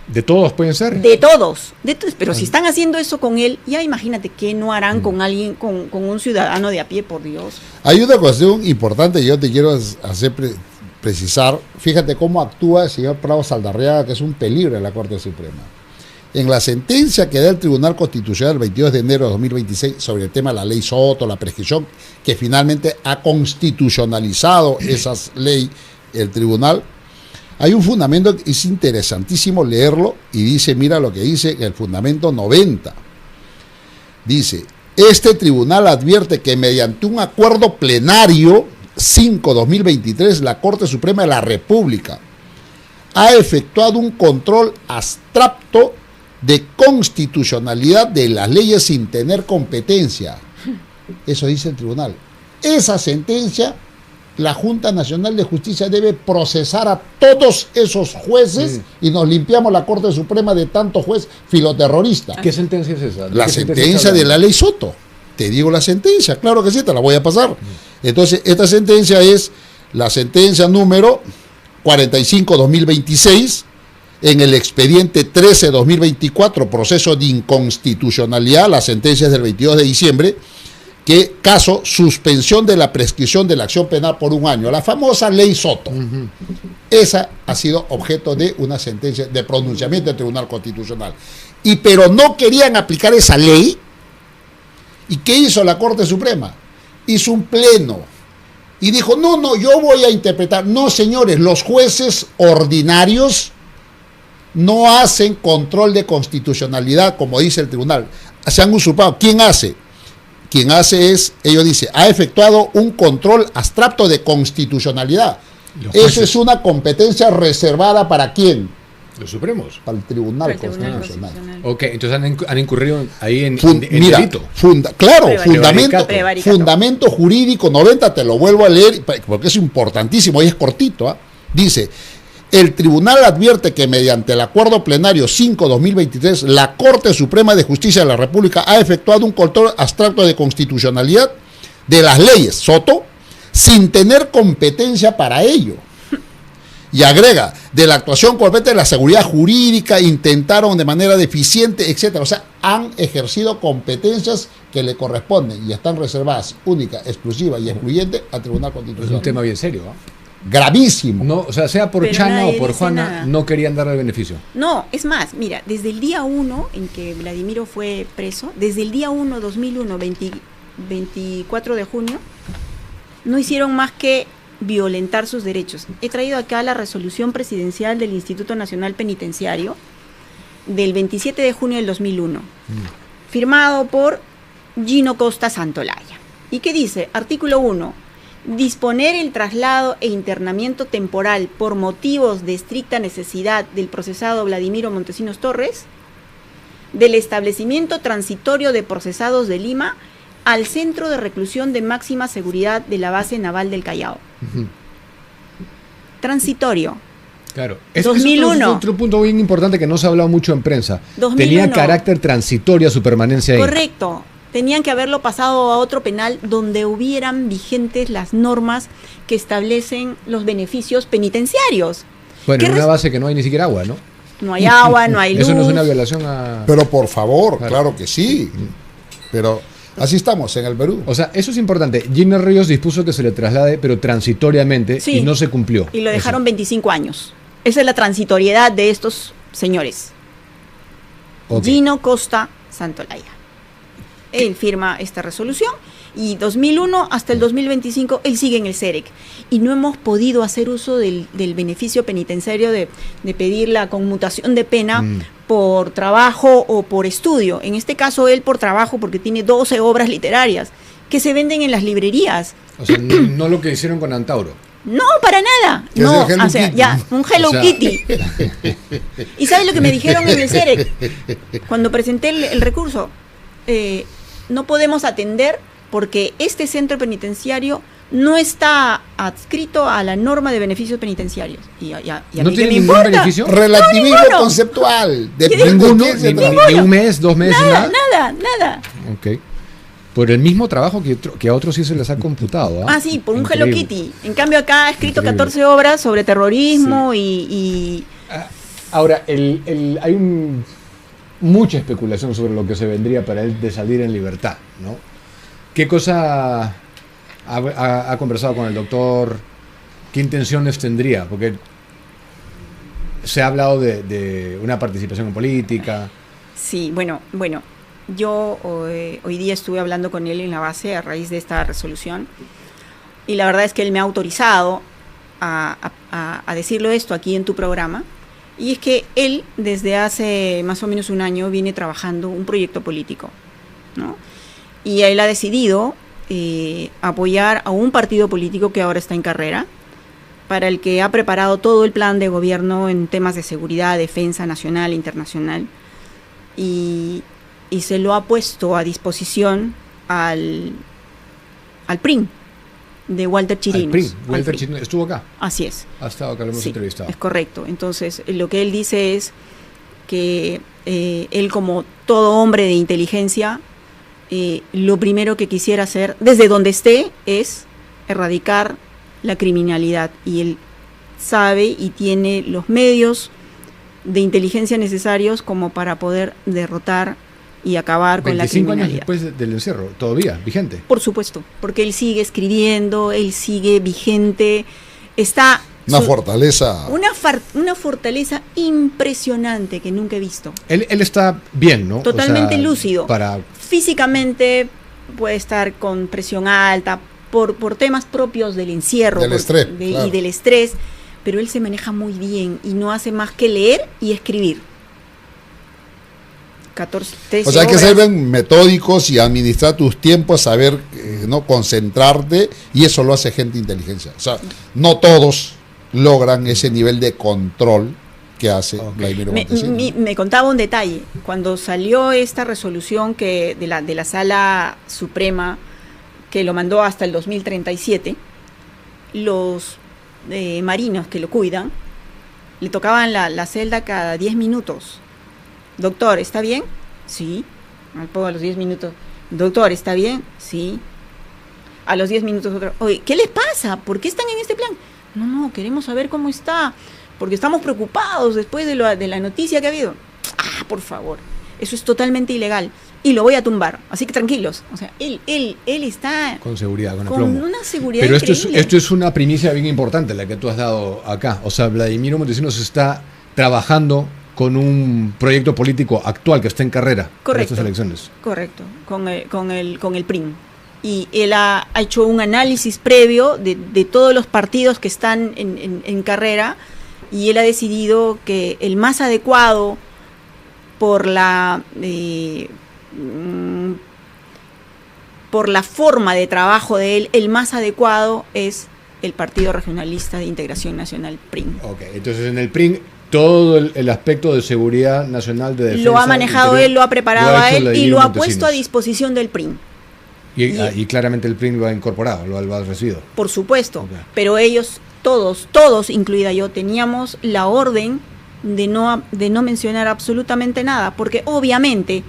¿De todos pueden ser? De todos. Pero si están haciendo eso con él, ya imagínate qué no harán con alguien, con un ciudadano de a pie, por Dios. Hay una cuestión importante que yo te quiero hacer precisar. Fíjate cómo actúa el señor Prado Saldarriaga, que es un peligro en la Corte Suprema. En la sentencia que da el Tribunal Constitucional el 22 de enero de 2026 sobre el tema de la ley Soto, la prescripción, que finalmente ha constitucionalizado esa ley, el tribunal, hay un fundamento que es interesantísimo leerlo y dice, mira lo que dice el fundamento 90. Dice, este tribunal advierte que mediante un acuerdo plenario 5/2023, la Corte Suprema de la República ha efectuado un control abstracto de constitucionalidad de las leyes sin tener competencia. Eso dice el tribunal. Esa sentencia, la Junta Nacional de Justicia debe procesar a todos esos jueces y nos limpiamos la Corte Suprema de tanto juez filoterrorista. ¿Qué sentencia es esa? La sentencia de la ley Soto. Te digo la sentencia, claro que sí, te la voy a pasar. Entonces, esta sentencia es la sentencia número 45/2026, en el expediente 13/2024, proceso de inconstitucionalidad, la sentencia es del 22 de diciembre, que caso suspensión de la prescripción de la acción penal por 1 año, la famosa ley Soto. Esa ha sido objeto de una sentencia de pronunciamiento del Tribunal Constitucional. Pero no querían aplicar esa ley. ¿Y qué hizo la Corte Suprema? Hizo un pleno y dijo, no, yo voy a interpretar. No, señores, los jueces ordinarios no hacen control de constitucionalidad, como dice el tribunal. Se han usurpado. ¿Quién hace? Quien hace es, ellos dicen, ha efectuado un control abstracto de constitucionalidad. Eso es una competencia reservada ¿para quién? Los Supremos. Para el Tribunal Constitucional. Ok, entonces han incurrido ahí en mira, delito. Claro, fundamento jurídico 90, te lo vuelvo a leer porque es importantísimo y es cortito. Dice, el tribunal advierte que mediante el acuerdo plenario 5/2023, la Corte Suprema de Justicia de la República ha efectuado un control abstracto de constitucionalidad de las leyes Soto sin tener competencia para ello. Y agrega, de la actuación competente de la seguridad jurídica, intentaron de manera deficiente, etcétera. O sea, han ejercido competencias que le corresponden y están reservadas única, exclusiva y excluyente al Tribunal Constitucional. Es un tema bien serio, gravísimo. No, o sea por pero Chana o por Juana, nada. no querían darle el beneficio. No, es más, mira, desde el día 1 en que Vladimiro fue preso, desde el día 1, 2001, 24 de junio, no hicieron más que violentar sus derechos. He traído acá la resolución presidencial del Instituto Nacional Penitenciario del 27 de junio del 2001, firmado por Gino Costa Santolaya. ¿Y qué dice? Artículo 1. Disponer el traslado e internamiento temporal por motivos de estricta necesidad del procesado Vladimiro Montesinos Torres del establecimiento transitorio de procesados de Lima al Centro de Reclusión de Máxima Seguridad de la Base Naval del Callao. Transitorio. Claro. 2001. Es otro punto bien importante que no se ha hablado mucho en prensa. 2001. Tenía carácter transitorio su permanencia ahí. Correcto. Tenían que haberlo pasado a otro penal donde hubieran vigentes las normas que establecen los beneficios penitenciarios. Bueno, en una base que no hay ni siquiera agua, ¿no? No hay agua, no hay luz. Eso no es una violación a... Pero por favor, claro que sí. Pero así estamos en el Perú. O sea, eso es importante. Gina Ríos dispuso que se le traslade, pero transitoriamente, sí, y no se cumplió. Y lo dejaron 25 años. Esa es la transitoriedad de estos señores. Okay. Gino Costa Santolaya. Él firma esta resolución y 2001 hasta el 2025 él sigue en el CEREC. Y no hemos podido hacer uso del beneficio penitenciario de pedir la conmutación de pena por trabajo o por estudio. En este caso él por trabajo porque tiene 12 obras literarias que se venden en las librerías. O sea, no lo que hicieron con Antauro. No, para nada. No, o sea, ya, un Hello Kitty. ¿Y sabes lo que me dijeron en el CEREC? Cuando presenté el recurso, no podemos atender porque este centro penitenciario no está adscrito a la norma de beneficios penitenciarios. Y a ¿No tiene ningún beneficio? Relativismo conceptual. De ninguno, ni un mes, 2 meses, nada. Ok. Por el mismo trabajo que a otros sí se les ha computado. Sí, por un Hello Kitty. En cambio acá ha escrito 14 obras sobre terrorismo y Ahora, hay mucha especulación sobre lo que se vendría para él de salir en libertad, ¿no? ¿Qué cosa ha conversado con el doctor? ¿Qué intenciones tendría? Porque se ha hablado de una participación en política. Sí, bueno, yo hoy día estuve hablando con él en la base a raíz de esta resolución y la verdad es que él me ha autorizado a decirlo esto aquí en tu programa, y es que él desde hace más o menos un año viene trabajando un proyecto político, ¿no? Y él ha decidido apoyar a un partido político que ahora está en carrera, para el que ha preparado todo el plan de gobierno en temas de seguridad, defensa nacional e internacional, y se lo ha puesto a disposición al PRIN de Walter Chirinos. Walter Chirinos estuvo acá. Así es. Ha estado acá, lo hemos entrevistado. Es correcto. Entonces, lo que él dice es que él, como todo hombre de inteligencia, lo primero que quisiera hacer, desde donde esté, es erradicar la criminalidad. Y él sabe y tiene los medios de inteligencia necesarios como para poder derrotar y acabar con la criminalidad. 25 años después del encierro, todavía vigente. Por supuesto, porque él sigue escribiendo, él sigue vigente, está... Una fortaleza. Una fortaleza impresionante que nunca he visto. Él está bien, ¿no? Totalmente lúcido. Para... Físicamente puede estar con presión alta por temas propios del encierro del estrés, claro. Y del estrés, pero él se maneja muy bien y no hace más que leer y escribir. 13 o sea, hay que obras. ser bien metódicos y administrar tus tiempos, saber no concentrarte, y eso lo hace gente de inteligencia. O sea, no todos logran ese nivel de control que hace Vladimiro Montesinos. Me contaba un detalle. Cuando salió esta resolución de la Sala Suprema, que lo mandó hasta el 2037, los marinos que lo cuidan le tocaban la celda cada 10 minutos. Doctor, ¿está bien? Sí. A los 10 minutos. Doctor, ¿está bien? Sí. A los 10 minutos otro. Oye, ¿qué les pasa? ¿Por qué están en este plan? No, queremos saber cómo está, porque estamos preocupados después de la noticia que ha habido. Por favor, eso es totalmente ilegal y lo voy a tumbar, así que tranquilos. O sea, él está con seguridad, con aplomo. Una seguridad Pero increíble. esto es una primicia bien importante la que tú has dado acá. O sea, Vladimiro Montesinos está trabajando con un proyecto político actual que está en carrera para estas elecciones. Correcto, con el PRIN. Y él ha hecho un análisis previo de todos los partidos que están en carrera, y él ha decidido que el más adecuado por la forma de trabajo de él, el más adecuado es el Partido Regionalista de Integración Nacional, PRIN. Ok, entonces en el PRIN todo el aspecto de seguridad nacional, de defensa... Lo ha manejado él, lo ha preparado a él y lo ha puesto a disposición del PRIN. Y claramente el PRIN lo ha incorporado, lo ha recibido. Por supuesto, pero ellos, todos, incluida yo, teníamos la orden de no mencionar absolutamente nada, porque obviamente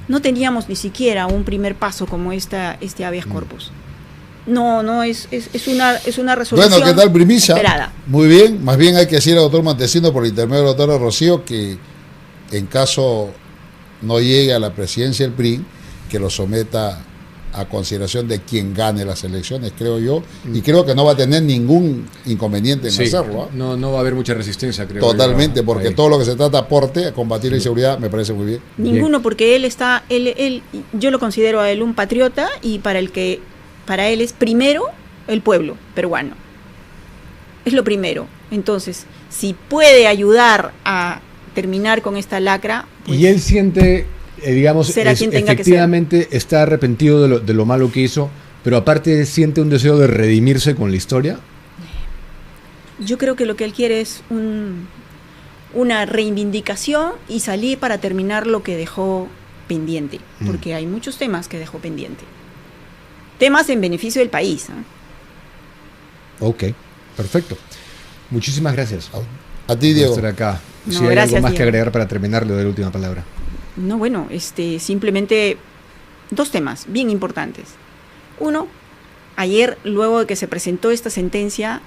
no teníamos ni siquiera un primer paso como este habeas corpus. No, es una resolución. Bueno, ¿qué tal, primicia? Esperada. Muy bien, más bien hay que decir al doctor Montesinos, por intermedio del doctor Rocío, que en caso no llegue a la presidencia del PRI, que lo someta a consideración de quien gane las elecciones, creo yo, y creo que no va a tener ningún inconveniente en hacerlo. No va a haber mucha resistencia, creo. Totalmente, porque todo lo que se trata de aporte a combatir la inseguridad me parece muy bien. Ninguno, porque él yo lo considero a él un patriota, y para él es primero el pueblo peruano. Es lo primero. Entonces, si puede ayudar a terminar con esta lacra... Pues, y él siente, digamos, efectivamente está arrepentido de lo malo que hizo, pero aparte siente un deseo de redimirse con la historia. Yo creo que lo que él quiere es una reivindicación y salir para terminar lo que dejó pendiente, porque hay muchos temas que dejó pendiente. Temas en beneficio del país. Ok, perfecto. Muchísimas gracias. A ti, Diego. Por estar acá. No, si hay gracias, algo más Diego. que agregar para terminar, le doy la última palabra. No, bueno, simplemente 2 temas bien importantes. Uno, ayer, luego de que se presentó esta sentencia,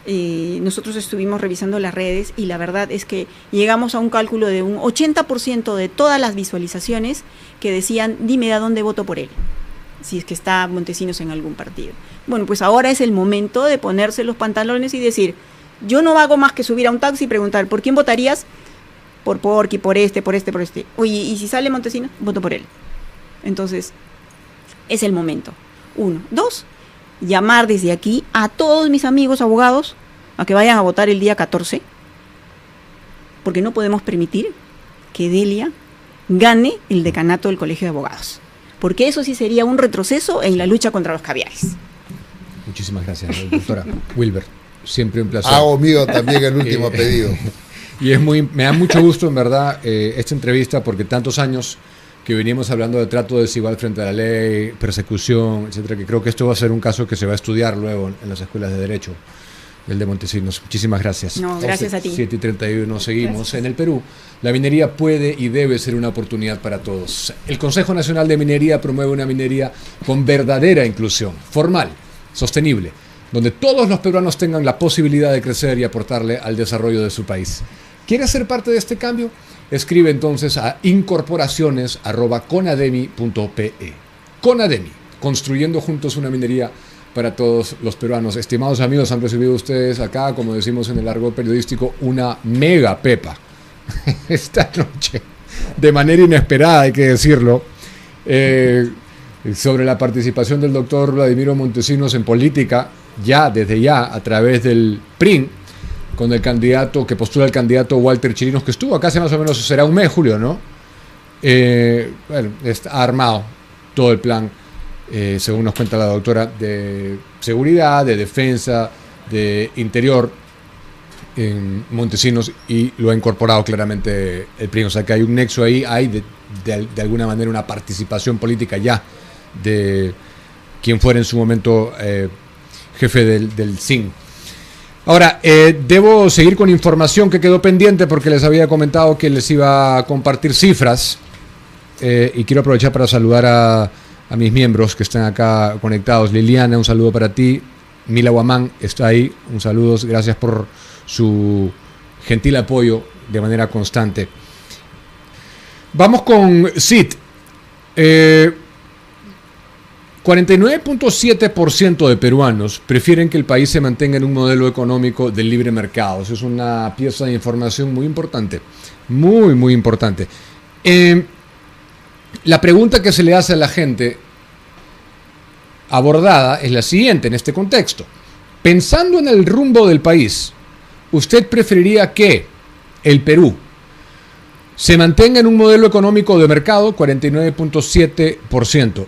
nosotros estuvimos revisando las redes y la verdad es que llegamos a un cálculo de un 80% de todas las visualizaciones que decían, dime a dónde voto por él, si es que está Montesinos en algún partido. Bueno, pues ahora es el momento de ponerse los pantalones y decir, yo no hago más que subir a un taxi y preguntar, ¿por quién votarías? Por Porqui, por este. Oye, y si sale Montesinos, voto por él. Entonces, es el momento. 1. 2, llamar desde aquí a todos mis amigos abogados a que vayan a votar el día 14, porque no podemos permitir que Delia gane el decanato del Colegio de Abogados, porque eso sí sería un retroceso en la lucha contra los caviares. Muchísimas gracias, doctora. Wilber, siempre un placer. Hago mío también el último pedido. Y me da mucho gusto, en verdad, esta entrevista, porque tantos años que venimos hablando de trato desigual frente a la ley, persecución, etcétera, que creo que esto va a ser un caso que se va a estudiar luego en las escuelas de Derecho, el de Montesinos. Muchísimas gracias. No, gracias a ti. 7:31, seguimos. Gracias. En el Perú, la minería puede y debe ser una oportunidad para todos. El Consejo Nacional de Minería promueve una minería con verdadera inclusión, formal, sostenible, donde todos los peruanos tengan la posibilidad de crecer y aportarle al desarrollo de su país. ¿Quieres ser parte de este cambio? Escribe entonces a incorporaciones@conademi.pe. Conademi, construyendo juntos una minería para todos los peruanos. Estimados amigos, han recibido ustedes acá, como decimos en el argot periodístico, una mega pepa esta noche, de manera inesperada, hay que decirlo, sobre la participación del doctor Vladimiro Montesinos en política, desde ya, a través del PRIN, con el candidato que postula el candidato Walter Chirinos, que estuvo acá hace más o menos, será un mes, Julio, ¿no? Bueno, ha armado todo el plan, según nos cuenta la doctora, de seguridad, de defensa, de interior en Montesinos, y lo ha incorporado claramente el PRI. O sea que hay un nexo ahí, hay de alguna manera una participación política ya de quien fuera en su momento jefe del CIN. Ahora, debo seguir con información que quedó pendiente porque les había comentado que les iba a compartir cifras, y quiero aprovechar para saludar a mis miembros que están acá conectados. Liliana, un saludo para ti. Mila Guamán está ahí, un saludo, gracias por su gentil apoyo de manera constante. Vamos con CIT. 49.7% de peruanos prefieren que el país se mantenga en un modelo económico del libre mercado. Eso es una pieza de información muy importante, muy, muy importante. La pregunta que se le hace a la gente abordada es la siguiente en este contexto. Pensando en el rumbo del país, ¿usted preferiría que el Perú se mantenga en un modelo económico de mercado? 49.7%.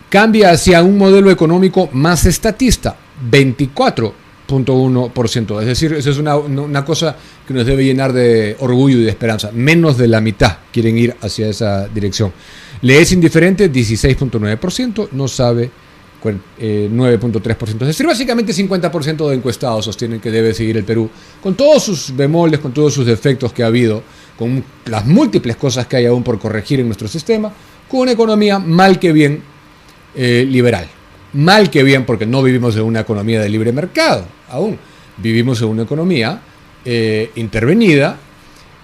Cambia hacia un modelo económico más estatista, 24.1%. Es decir, eso es una cosa que nos debe llenar de orgullo y de esperanza. Menos de la mitad quieren ir hacia esa dirección. Le es indiferente, 16.9%. No sabe, 9.3%. Es decir, básicamente 50% de encuestados sostienen que debe seguir el Perú, con todos sus bemoles, con todos sus defectos que ha habido, con las múltiples cosas que hay aún por corregir en nuestro sistema, con una economía mal que bien liberal. Mal que bien, porque no vivimos en una economía de libre mercado aún. Vivimos en una economía intervenida,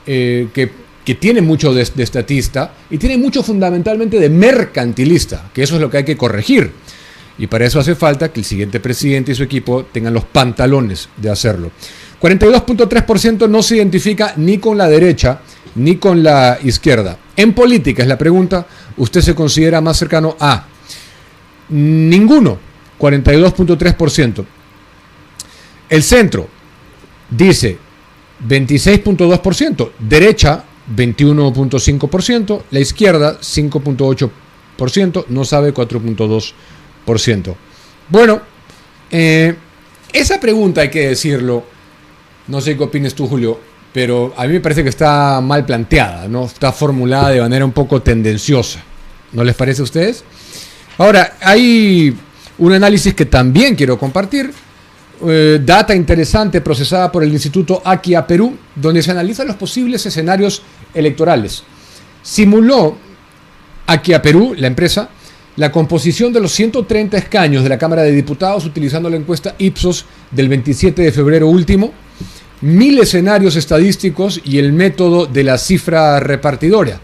que tiene mucho de estatista y tiene mucho fundamentalmente de mercantilista, que eso es lo que hay que corregir. Y para eso hace falta que el siguiente presidente y su equipo tengan los pantalones de hacerlo. 42.3% no se identifica ni con la derecha ni con la izquierda. En política es la pregunta, ¿usted se considera más cercano a ninguno? 42.3%. El centro dice 26.2%, derecha 21.5%, la izquierda 5.8%, no sabe 4.2%. Bueno, esa pregunta hay que decirlo, no sé qué opines tú, Julio, pero a mí me parece que está mal planteada, ¿no? Está formulada de manera un poco tendenciosa. ¿No les parece a ustedes? Ahora, hay un análisis que también quiero compartir, data interesante procesada por el Instituto Akia Perú, donde se analizan los posibles escenarios electorales. Simuló Akia Perú, la empresa, la composición de los 130 escaños de la Cámara de Diputados utilizando la encuesta Ipsos del 27 de febrero último, 1000 escenarios estadísticos y el método de la cifra repartidora.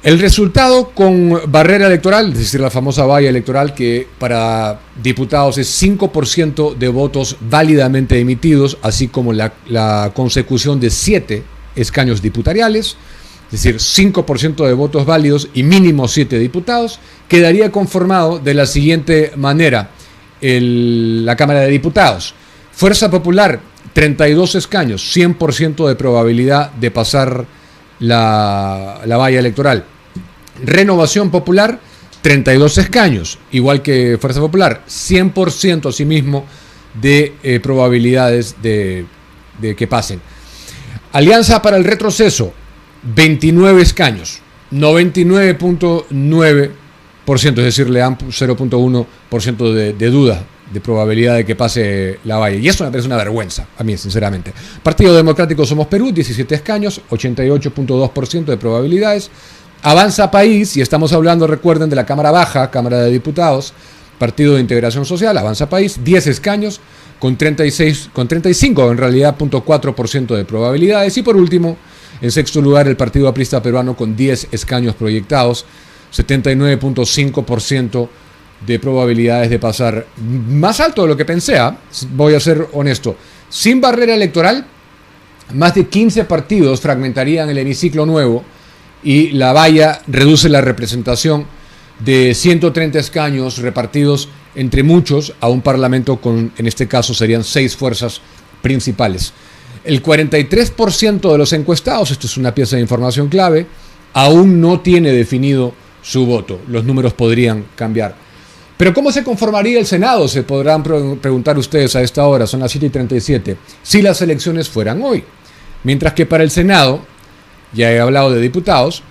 El resultado con barrera electoral, es decir, la famosa valla electoral, que para diputados es 5% de votos válidamente emitidos, así como la consecución de 7 escaños diputariales, es decir, 5% de votos válidos y mínimo 7 diputados, quedaría conformado de la siguiente manera la Cámara de Diputados. Fuerza Popular, 32 escaños, 100% de probabilidad de pasar la valla electoral. Renovación Popular, 32 escaños, igual que Fuerza Popular, 100% asimismo de probabilidades de que pasen. Alianza para el Retroceso, 29 escaños, 99.9%, es decir, le dan 0.1% de duda de probabilidad de que pase la valla. Y eso me parece una vergüenza, a mí, sinceramente. Partido Democrático Somos Perú, 17 escaños, 88.2% de probabilidades. Avanza País, y estamos hablando, recuerden, de la Cámara Baja, Cámara de Diputados, Partido de Integración Social, Avanza País, 10 escaños, con 35, en realidad, 0.4% de probabilidades. Y por último, en sexto lugar, el Partido Aprista Peruano con 10 escaños proyectados, 79.5% de probabilidades de pasar. Más alto de lo que pensé, voy a ser honesto. Sin barrera electoral, más de 15 partidos fragmentarían el hemiciclo nuevo y la valla reduce la representación de 130 escaños repartidos entre muchos a un parlamento con, en este caso, serían 6 fuerzas principales. El 43% de los encuestados, esto es una pieza de información clave, aún no tiene definido su voto. Los números podrían cambiar. Pero ¿cómo se conformaría el Senado? Se podrán preguntar ustedes a esta hora, son las 7:37, si las elecciones fueran hoy. Mientras que para el Senado, ya he hablado de diputados,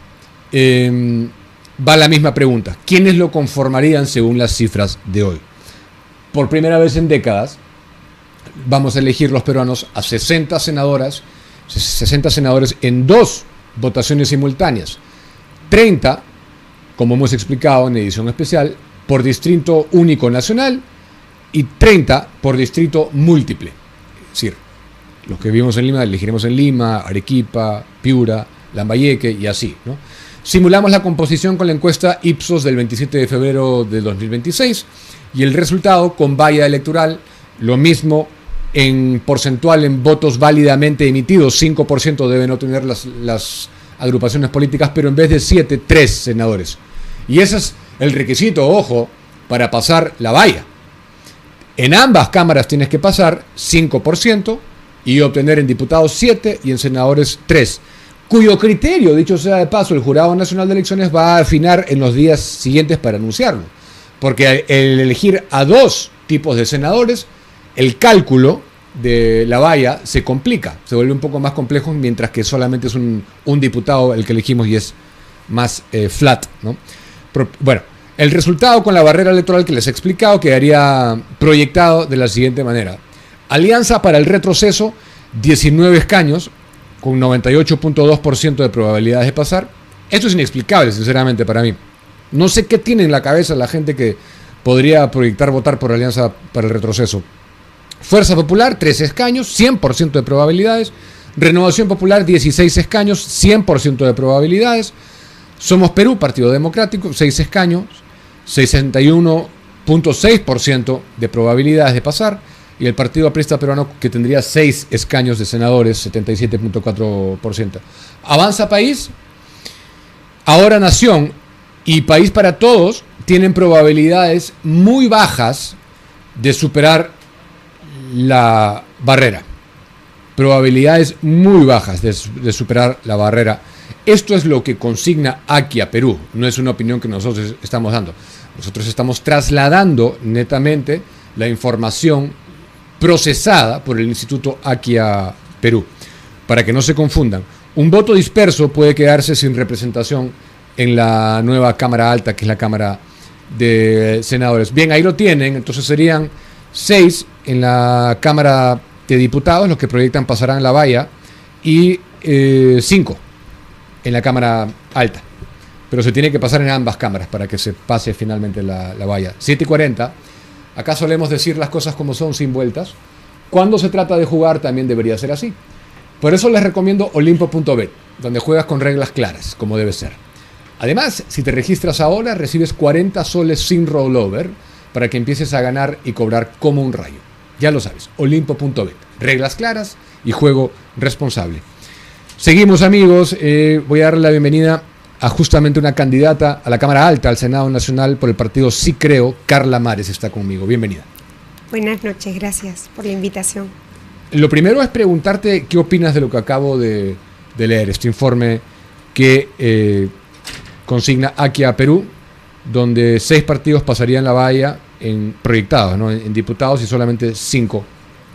va la misma pregunta. ¿Quiénes lo conformarían según las cifras de hoy? Por primera vez en décadas, vamos a elegir los peruanos a 60 senadores en 2 votaciones simultáneas. 30, como hemos explicado en edición especial, por distrito único nacional y 30 por distrito múltiple. Es decir, los que vivimos en Lima elegiremos en Lima, Arequipa, Piura, Lambayeque y así, ¿no? Simulamos la composición con la encuesta Ipsos del 27 de febrero de 2026 y el resultado con valla electoral, lo mismo en porcentual en votos válidamente emitidos, 5% deben obtener las agrupaciones políticas, pero en vez de 7, 3 senadores. Y ese es el requisito, ojo, para pasar la valla. En ambas cámaras tienes que pasar 5% y obtener en diputados 7 y en senadores 3. Cuyo criterio, dicho sea de paso, el Jurado Nacional de Elecciones va a afinar en los días siguientes para anunciarlo. Porque el elegir a 2 tipos de senadores, el cálculo de la valla se complica, se vuelve un poco más complejo, mientras que solamente es un diputado el que elegimos y es más flat, ¿no? Bueno, el resultado con la barrera electoral que les he explicado quedaría proyectado de la siguiente manera. Alianza para el Retroceso, 19 escaños, con 98.2% de probabilidades de pasar. Esto es inexplicable, sinceramente, para mí. No sé qué tiene en la cabeza la gente que podría proyectar votar por Alianza para el Retroceso. Fuerza Popular, 13 escaños, 100% de probabilidades. Renovación Popular, 16 escaños, 100% de probabilidades. Somos Perú, Partido Democrático, 6 escaños, 61.6% de probabilidades de pasar. Y el Partido Aprista Peruano, que tendría 6 escaños de senadores, 77.4%. Avanza País, Ahora Nación y País para Todos tienen probabilidades muy bajas de superar la barrera. Probabilidades muy bajas de superar la barrera. Esto es lo que consigna Akia Perú, no es una opinión que nosotros estamos dando. Nosotros estamos trasladando netamente la información procesada por el Instituto Akia Perú, para que no se confundan. Un voto disperso puede quedarse sin representación en la nueva Cámara Alta, que es la Cámara de Senadores. Bien, ahí lo tienen, entonces serían 6 en la Cámara de Diputados, los que proyectan pasarán la valla, y 5 en la Cámara Alta. pero se tiene que pasar en ambas cámaras para que se pase finalmente la valla. 7:40, acá solemos decir las cosas como son, sin vueltas. Cuando se trata de jugar también debería ser así. Por eso les recomiendo Olimpo.bet, donde juegas con reglas claras, como debe ser. Además, si te registras ahora, recibes 40 soles sin rollover para que empieces a ganar y cobrar como un rayo. Ya lo sabes, Olimpo.bet. Reglas claras y juego responsable. Seguimos, amigos. Voy a darle la bienvenida a justamente una candidata a la Cámara Alta, al Senado Nacional, por el partido Sí Creo. Carla Mares está conmigo. Bienvenida. Buenas noches, gracias por la invitación. Lo primero es preguntarte qué opinas de lo que acabo de leer, este informe que consigna Akia Perú, donde 6 partidos pasarían la valla proyectados, ¿no?, en diputados y solamente 5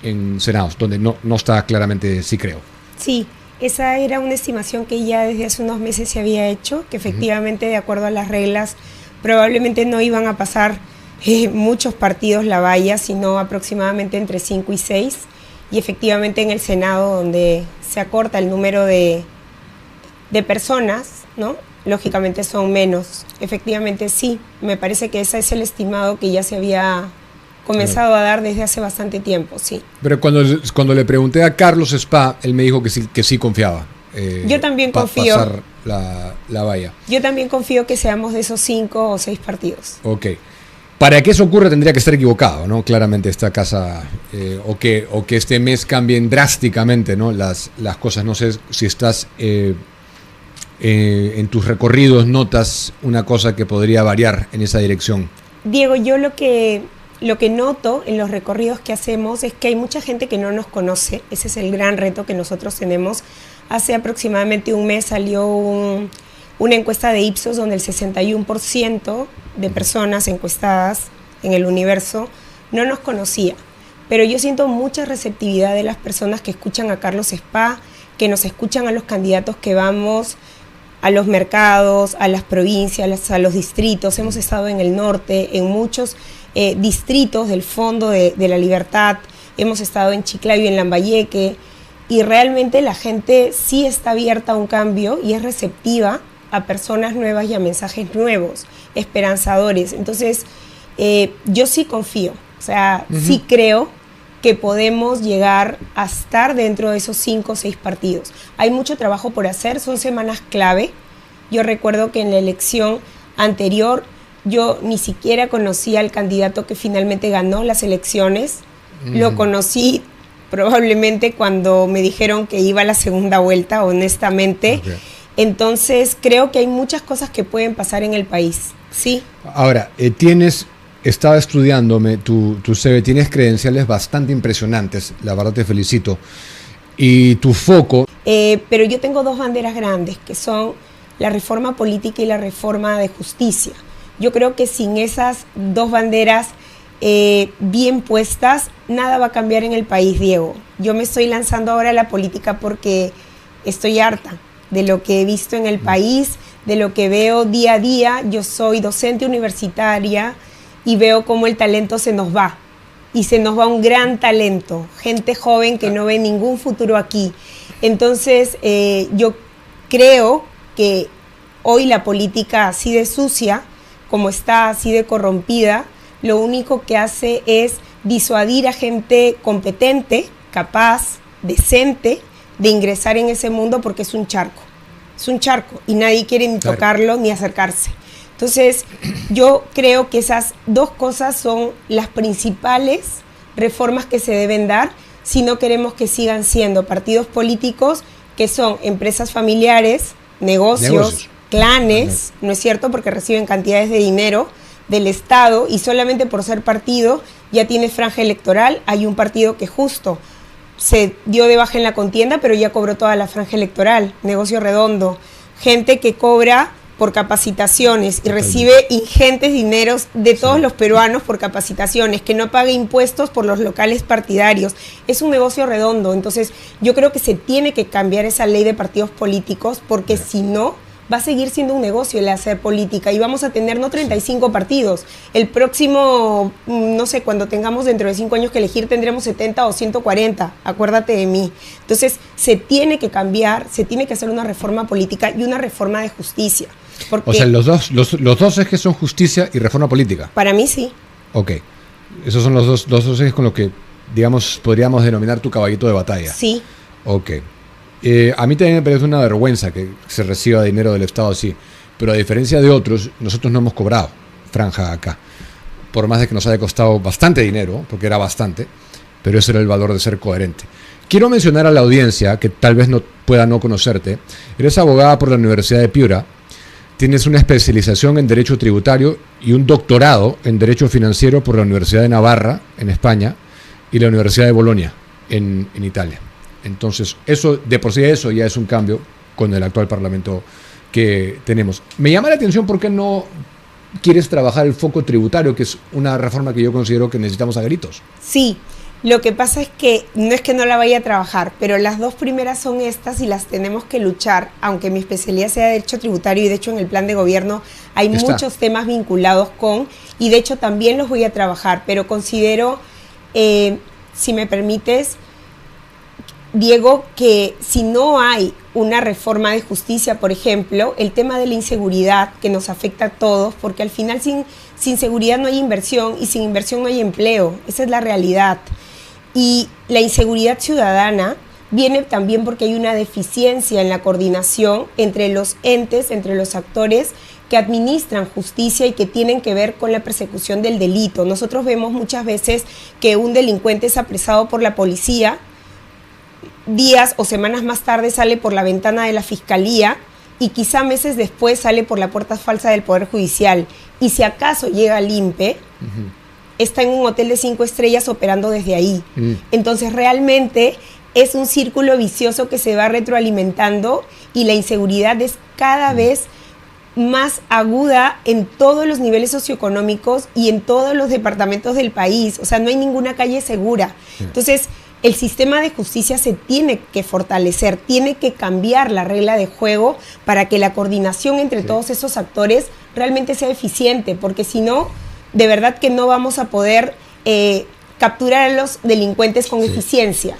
en senados, donde no está claramente Sí Creo. Sí, esa era una estimación que ya desde hace unos meses se había hecho, que efectivamente de acuerdo a las reglas probablemente no iban a pasar muchos partidos la valla, sino aproximadamente entre 5 y 6, y efectivamente en el Senado, donde se acorta el número de personas, ¿no?, lógicamente son menos. Efectivamente sí, me parece que ese es el estimado que ya se había comenzado a dar desde hace bastante tiempo, sí. Pero cuando le pregunté a Carlos Spa, él me dijo que sí confiaba. Yo también confío. Pasar la valla. Yo también confío que seamos de esos 5 o 6 partidos. Ok. Para que eso ocurra tendría que estar equivocado, ¿no? Claramente esta casa, o que este mes cambien drásticamente, ¿no?, las cosas. No sé si estás en tus recorridos, notas una cosa que podría variar en esa dirección. Diego, yo lo que noto en los recorridos que hacemos es que hay mucha gente que no nos conoce. Ese es el gran reto que nosotros tenemos. Hace aproximadamente un mes salió una encuesta de Ipsos donde el 61% de personas encuestadas en el universo no nos conocía. Pero yo siento mucha receptividad de las personas que escuchan a Carlos Spa, que nos escuchan a los candidatos que vamos a los mercados, a las provincias, a los distritos. Hemos estado en el norte, en muchos distritos del Fondo de la Libertad, hemos estado en Chiclayo y en Lambayeque, y realmente la gente sí está abierta a un cambio y es receptiva a personas nuevas y a mensajes nuevos, esperanzadores. Entonces, yo sí confío, o sea, sí creo que podemos llegar a estar dentro de esos 5 o 6 partidos. Hay mucho trabajo por hacer, son semanas clave. Yo recuerdo que en la elección anterior yo ni siquiera conocía al candidato que finalmente ganó las elecciones. Lo conocí probablemente cuando me dijeron que iba a la segunda vuelta, honestamente. Okay. Entonces creo que hay muchas cosas que pueden pasar en el país, ¿sí? Ahora, estaba estudiándome tu CV, tienes credenciales bastante impresionantes, la verdad te felicito. Y tu foco... pero yo tengo 2 banderas grandes, que son la reforma política y la reforma de justicia. Yo creo que sin esas 2 banderas bien puestas, nada va a cambiar en el país, Diego. Yo me estoy lanzando ahora a la política porque estoy harta de lo que he visto en el país, de lo que veo día a día. Yo soy docente universitaria y veo cómo el talento se nos va. Y se nos va un gran talento, gente joven que no ve ningún futuro aquí. Entonces, yo creo que hoy la política así de sucia, como está así de corrompida, lo único que hace es disuadir a gente competente, capaz, decente, de ingresar en ese mundo porque es un charco y nadie quiere ni tocarlo ni acercarse. Entonces, yo creo que esas 2 cosas son las principales reformas que se deben dar si no queremos que sigan siendo partidos políticos que son empresas familiares, negocios, clanes, ¿no es cierto?, porque reciben cantidades de dinero del Estado y solamente por ser partido ya tiene franja electoral. Hay un partido que justo se dio de baja en la contienda, pero ya cobró toda la franja electoral, negocio redondo, gente que cobra por capacitaciones y recibe ingentes dineros de todos los peruanos por capacitaciones, que no paga impuestos por los locales partidarios. Es un negocio redondo. Entonces yo creo que se tiene que cambiar esa ley de partidos políticos, porque si no, va a seguir siendo un negocio el hacer política y vamos a tener no 35 partidos. El próximo, no sé, cuando tengamos dentro de 5 años que elegir, tendremos 70 o 140, acuérdate de mí. Entonces, se tiene que cambiar, se tiene que hacer una reforma política y una reforma de justicia. Porque O sea, los dos ejes son justicia y reforma política. para mí sí. Ok. Esos son los dos ejes con los que, digamos, podríamos denominar tu caballito de batalla. Sí. Ok. A mí también me parece una vergüenza que se reciba dinero del Estado así. Pero a diferencia de otros, nosotros no hemos cobrado franja acá. Por más de que nos haya costado bastante dinero, porque era bastante, pero ese era el valor de ser coherente. Quiero mencionar a la audiencia, que tal vez no pueda no conocerte. Eres abogada por la Universidad de Piura, tienes una especialización en Derecho Tributario y un doctorado en Derecho Financiero por la Universidad de Navarra, en España, y la Universidad de Bolonia, en Italia. Entonces, eso de por sí eso ya es un cambio con el actual Parlamento que tenemos. Me llama la atención por qué no quieres trabajar el foco tributario, que es una reforma que yo considero que necesitamos a gritos. Sí, lo que pasa es que no la vaya a trabajar, pero las dos primeras son estas y las tenemos que luchar, aunque mi especialidad sea Derecho Tributario y de hecho en el plan de gobierno hay muchos temas vinculados con, y de hecho también los voy a trabajar, pero considero, si me permites, Diego, que si no hay una reforma de justicia, por ejemplo, el tema de la inseguridad que nos afecta a todos, porque al final sin seguridad no hay inversión y sin inversión no hay empleo, esa es la realidad. Y la inseguridad ciudadana viene también porque hay una deficiencia en la coordinación entre los entes, entre los actores que administran justicia y que tienen que ver con la persecución del delito. Nosotros vemos muchas veces que un delincuente es apresado por la policía, días o semanas más tarde sale por la ventana de la fiscalía y quizá meses después sale por la puerta falsa del Poder Judicial. Y si acaso llega al INPE, está en un hotel de 5 estrellas operando desde ahí. Entonces realmente es un círculo vicioso que se va retroalimentando y la inseguridad es cada vez más aguda en todos los niveles socioeconómicos y en todos los departamentos del país. O sea, no hay ninguna calle segura. Entonces, el sistema de justicia se tiene que fortalecer, tiene que cambiar la regla de juego para que la coordinación entre todos esos actores realmente sea eficiente, porque si no, de verdad que no vamos a poder capturar a los delincuentes con eficiencia.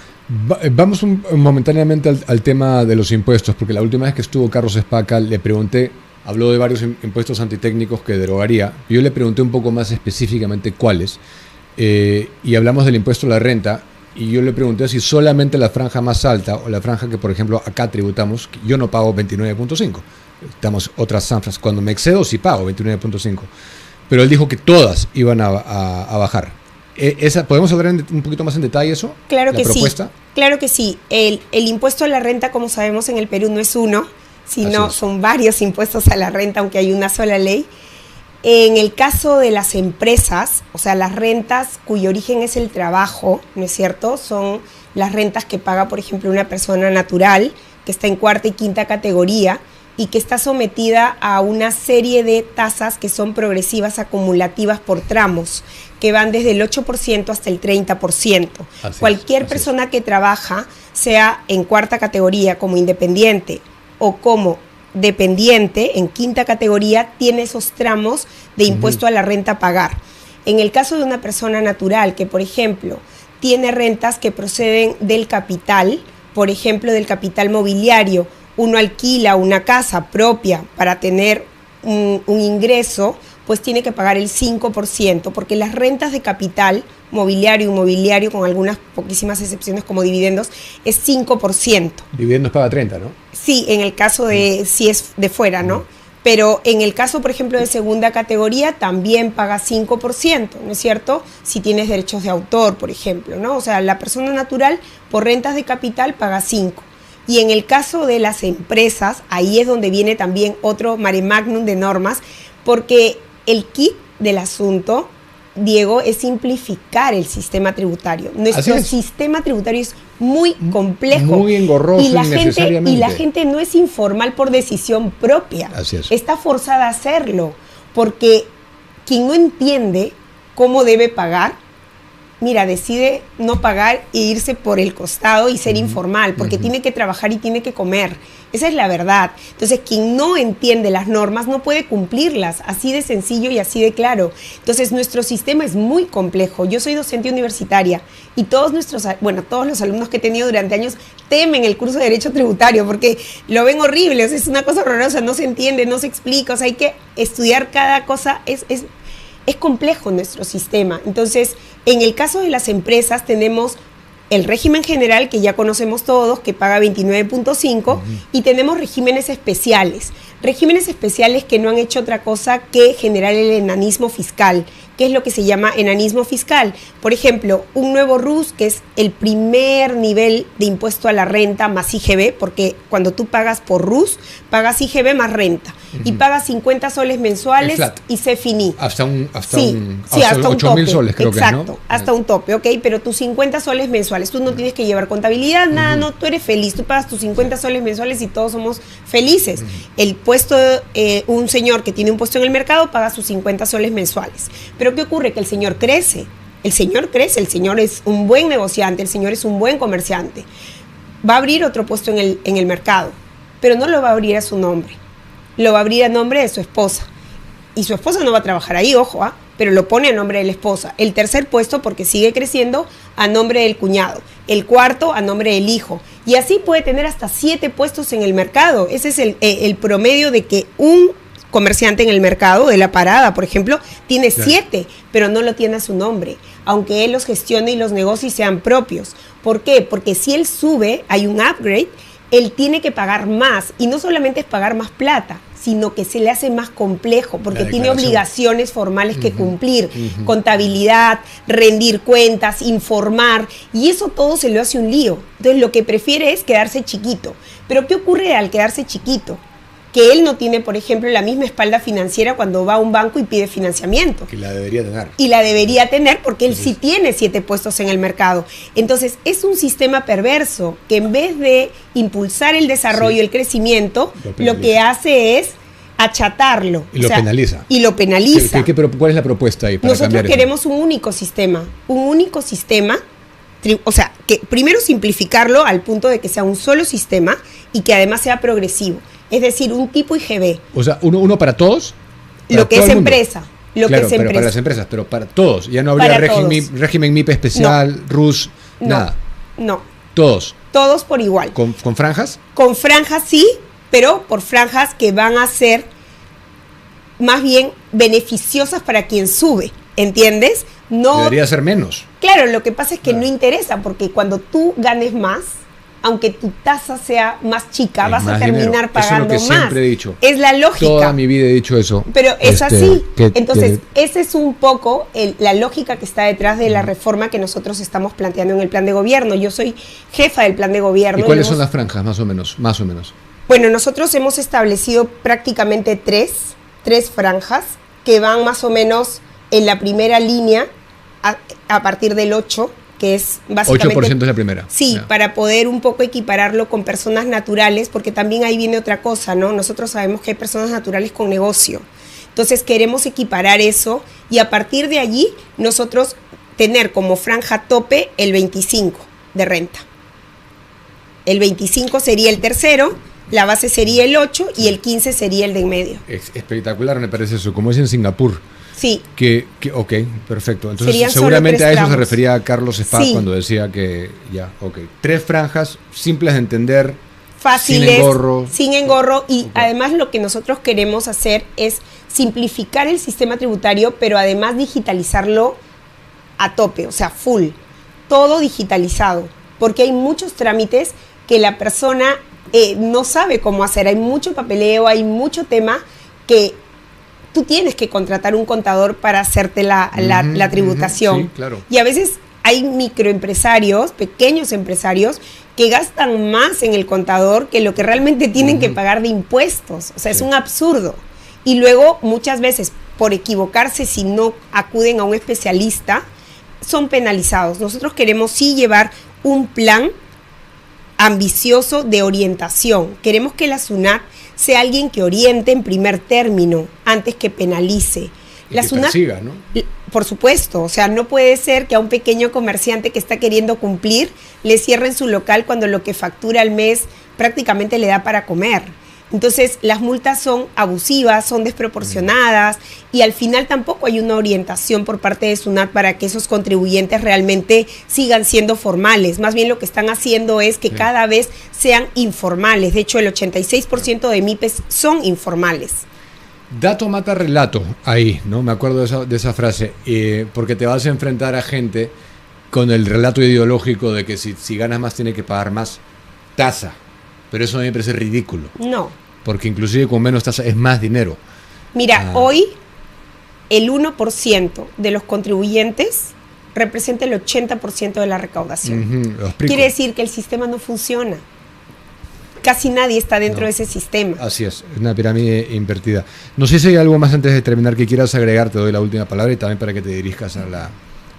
Vamos momentáneamente al tema de los impuestos, porque la última vez que estuvo Carlos Espaca le pregunté, habló de varios impuestos antitécnicos que derogaría, yo le pregunté un poco más específicamente cuáles, y hablamos del impuesto a la renta, y yo le pregunté si solamente la franja más alta, o la franja que por ejemplo acá tributamos, yo no pago 29.5, estamos otras zanjas, cuando me excedo sí pago 29.5, pero él dijo que todas iban a bajar. ¿Podemos hablar un poquito más en detalle eso? Claro que propuesta? Sí, claro que sí. El impuesto a la renta, como sabemos en el Perú, no es uno, sino son varios impuestos a la renta, aunque hay una sola ley. En el caso de las empresas, o sea, las rentas cuyo origen es el trabajo, ¿no es cierto? Son las rentas que paga, por ejemplo, una persona natural, que está en cuarta y quinta categoría, y que está sometida a una serie de tasas que son progresivas acumulativas por tramos, que van desde el 8% hasta el 30%. Cualquier persona que trabaja, sea en cuarta categoría como independiente o como dependiente en quinta categoría, tiene esos tramos de impuesto a la renta a pagar. En el caso de una persona natural que, por ejemplo, tiene rentas que proceden del capital, por ejemplo, del capital mobiliario, uno alquila una casa propia para tener un ingreso, pues tiene que pagar el 5%, porque las rentas de capital mobiliario, inmobiliario, con algunas poquísimas excepciones como dividendos, es 5%. Dividendos paga 30, ¿no? Sí, en el caso de si es de fuera, ¿no? Pero en el caso, por ejemplo, de segunda categoría, también paga 5%, ¿no es cierto? Si tienes derechos de autor, por ejemplo, ¿no? O sea, la persona natural, por rentas de capital, paga 5%. Y en el caso de las empresas, ahí es donde viene también otro mare magnum de normas, porque el kit del asunto, Diego, es simplificar el sistema tributario. Nuestro sistema tributario es muy complejo. Muy engorroso innecesariamente. Y la gente no es informal por decisión propia. Así es. Está forzada a hacerlo, porque quien no entiende cómo debe pagar, mira, decide no pagar e irse por el costado y ser informal, porque tiene que trabajar y tiene que comer. Esa es la verdad. Entonces, quien no entiende las normas no puede cumplirlas, así de sencillo y así de claro. Entonces, nuestro sistema es muy complejo. Yo soy docente universitaria y todos los alumnos que he tenido durante años temen el curso de Derecho Tributario porque lo ven horrible, o sea, es una cosa horrorosa, no se entiende, no se explica, o sea, hay que estudiar cada cosa, es complejo nuestro sistema. Entonces, en el caso de las empresas tenemos el régimen general, que ya conocemos todos, que paga 29.5, y tenemos regímenes especiales. Regímenes especiales que no han hecho otra cosa que generar el enanismo fiscal. ¿Qué es lo que se llama enanismo fiscal? Por ejemplo, un nuevo RUS, que es el primer nivel de impuesto a la renta más IGB, porque cuando tú pagas por RUS, pagas IGB más renta. Y pagas 50 soles mensuales y se finí. Hasta 8.000 soles, creo. Exacto, que, ¿no? hasta un tope, ¿ok? Pero tus 50 soles mensuales, tú no tienes que llevar contabilidad, nada, no, tú eres feliz, tú pagas tus 50 soles mensuales y todos somos felices. El puesto, un señor que tiene un puesto en el mercado paga sus 50 soles mensuales. Pero ¿qué ocurre? Que el señor crece, el señor es un buen negociante, el señor es un buen comerciante. Va a abrir otro puesto en el mercado, pero no lo va a abrir a su nombre, lo va a abrir a nombre de su esposa. Y su esposa no va a trabajar ahí, ojo, pero lo pone a nombre de la esposa. El tercer puesto, porque sigue creciendo, a nombre del cuñado. El cuarto, a nombre del hijo. Y así puede tener hasta 7 puestos en el mercado. Ese es el promedio de que un comerciante en el mercado de la parada, por ejemplo, tiene 7, pero no lo tiene a su nombre, aunque él los gestione y los negocios sean propios. ¿Por qué? Porque si él sube, hay un upgrade, él tiene que pagar más, y no solamente es pagar más plata, sino que se le hace más complejo, porque tiene obligaciones formales que cumplir, contabilidad, rendir cuentas, informar, y eso todo se lo hace un lío. Entonces lo que prefiere es quedarse chiquito. Pero ¿qué ocurre al quedarse chiquito? Que él no tiene, por ejemplo, la misma espalda financiera cuando va a un banco y pide financiamiento. Que la debería tener. Y la debería tener porque él sí tiene 7 puestos en el mercado. Entonces, es un sistema perverso que en vez de impulsar el desarrollo, el crecimiento, lo que hace es achatarlo. Y lo penaliza. Y lo penaliza. Pero ¿cuál es la propuesta ahí para Nosotros queremos un único sistema, o sea, que primero simplificarlo al punto de que sea un solo sistema y que además sea progresivo. Es decir, un tipo IGB. O sea, uno para todos. Lo que es empresa. Pero para las empresas, pero para todos. Ya no habría régimen MIP especial, RUS, nada. No. Todos. Todos por igual. ¿Con franjas? Con franjas sí, pero por franjas que van a ser más bien beneficiosas para quien sube. ¿Entiendes? No. Debería ser menos. Claro, lo que pasa es que no interesa, porque cuando tú ganes más, aunque tu tasa sea más chica, vas a terminar pagando más. Eso es lo que siempre he dicho. Es la lógica. Toda mi vida he dicho eso. Pero es así. Entonces, esa es un poco la lógica que está detrás de la reforma que nosotros estamos planteando en el plan de gobierno. Yo soy jefa del plan de gobierno. ¿Y cuáles son las franjas, más o menos? Bueno, nosotros hemos establecido prácticamente tres franjas que van más o menos en la primera línea a partir del 8%, que es básicamente 8% es la primera. Sí, para poder un poco equipararlo con personas naturales, porque también ahí viene otra cosa, ¿no? Nosotros sabemos que hay personas naturales con negocio. Entonces queremos equiparar eso y a partir de allí nosotros tener como franja tope el 25 de renta. El 25 sería el tercero, la base sería el 8 y el 15 sería el de en medio. Es espectacular, me parece eso, como es en Singapur. Sí. Ok, perfecto. Entonces seguramente a eso se refería Carlos Spa cuando decía que 3 franjas simples de entender, fáciles, sin engorro y además lo que nosotros queremos hacer es simplificar el sistema tributario, pero además digitalizarlo a tope, o sea, full, todo digitalizado, porque hay muchos trámites que la persona no sabe cómo hacer, hay mucho papeleo, hay mucho tema que tú tienes que contratar un contador para hacerte la tributación. Sí, claro. Y a veces hay microempresarios, pequeños empresarios, que gastan más en el contador que lo que realmente tienen que pagar de impuestos. O sea, es un absurdo. Y luego, muchas veces, por equivocarse, si no acuden a un especialista, son penalizados. Nosotros queremos sí llevar un plan ambicioso de orientación. Queremos que la SUNAT sea alguien que oriente en primer término, antes que penalice. Y que persiga, ¿no? Por supuesto, o sea, no puede ser que a un pequeño comerciante que está queriendo cumplir le cierren su local cuando lo que factura al mes prácticamente le da para comer. Entonces, las multas son abusivas, son desproporcionadas y al final tampoco hay una orientación por parte de SUNAT para que esos contribuyentes realmente sigan siendo formales. Más bien lo que están haciendo es que cada vez sean informales. De hecho, el 86% de MIPES son informales. Dato mata relato, ahí, ¿no? Me acuerdo de esa frase, porque te vas a enfrentar a gente con el relato ideológico de que si ganas más tienes que pagar más tasa. Pero eso a mí me parece ridículo. No. Porque inclusive con menos tasa es más dinero. Mira, hoy el 1% de los contribuyentes representa el 80% de la recaudación. Quiere decir que el sistema no funciona. Casi nadie está dentro de ese sistema. Así es una pirámide invertida. No sé si hay algo más antes de terminar que quieras agregar, te doy la última palabra y también para que te dirijas a la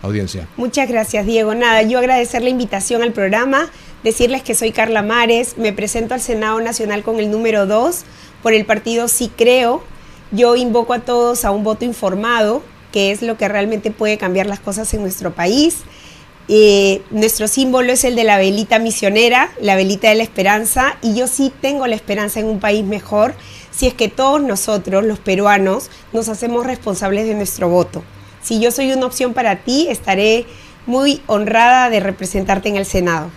audiencia. Muchas gracias, Diego. Nada, yo agradecer la invitación al programa, decirles que soy Carla Mares, me presento al Senado Nacional con el número 2 por el partido Sí Creo. Yo invoco a todos a un voto informado, que es lo que realmente puede cambiar las cosas en nuestro país. Nuestro símbolo es el de la velita misionera, la velita de la esperanza, y yo sí tengo la esperanza en un país mejor si es que todos nosotros, los peruanos, nos hacemos responsables de nuestro voto. Si yo soy una opción para ti, estaré muy honrada de representarte en el Senado.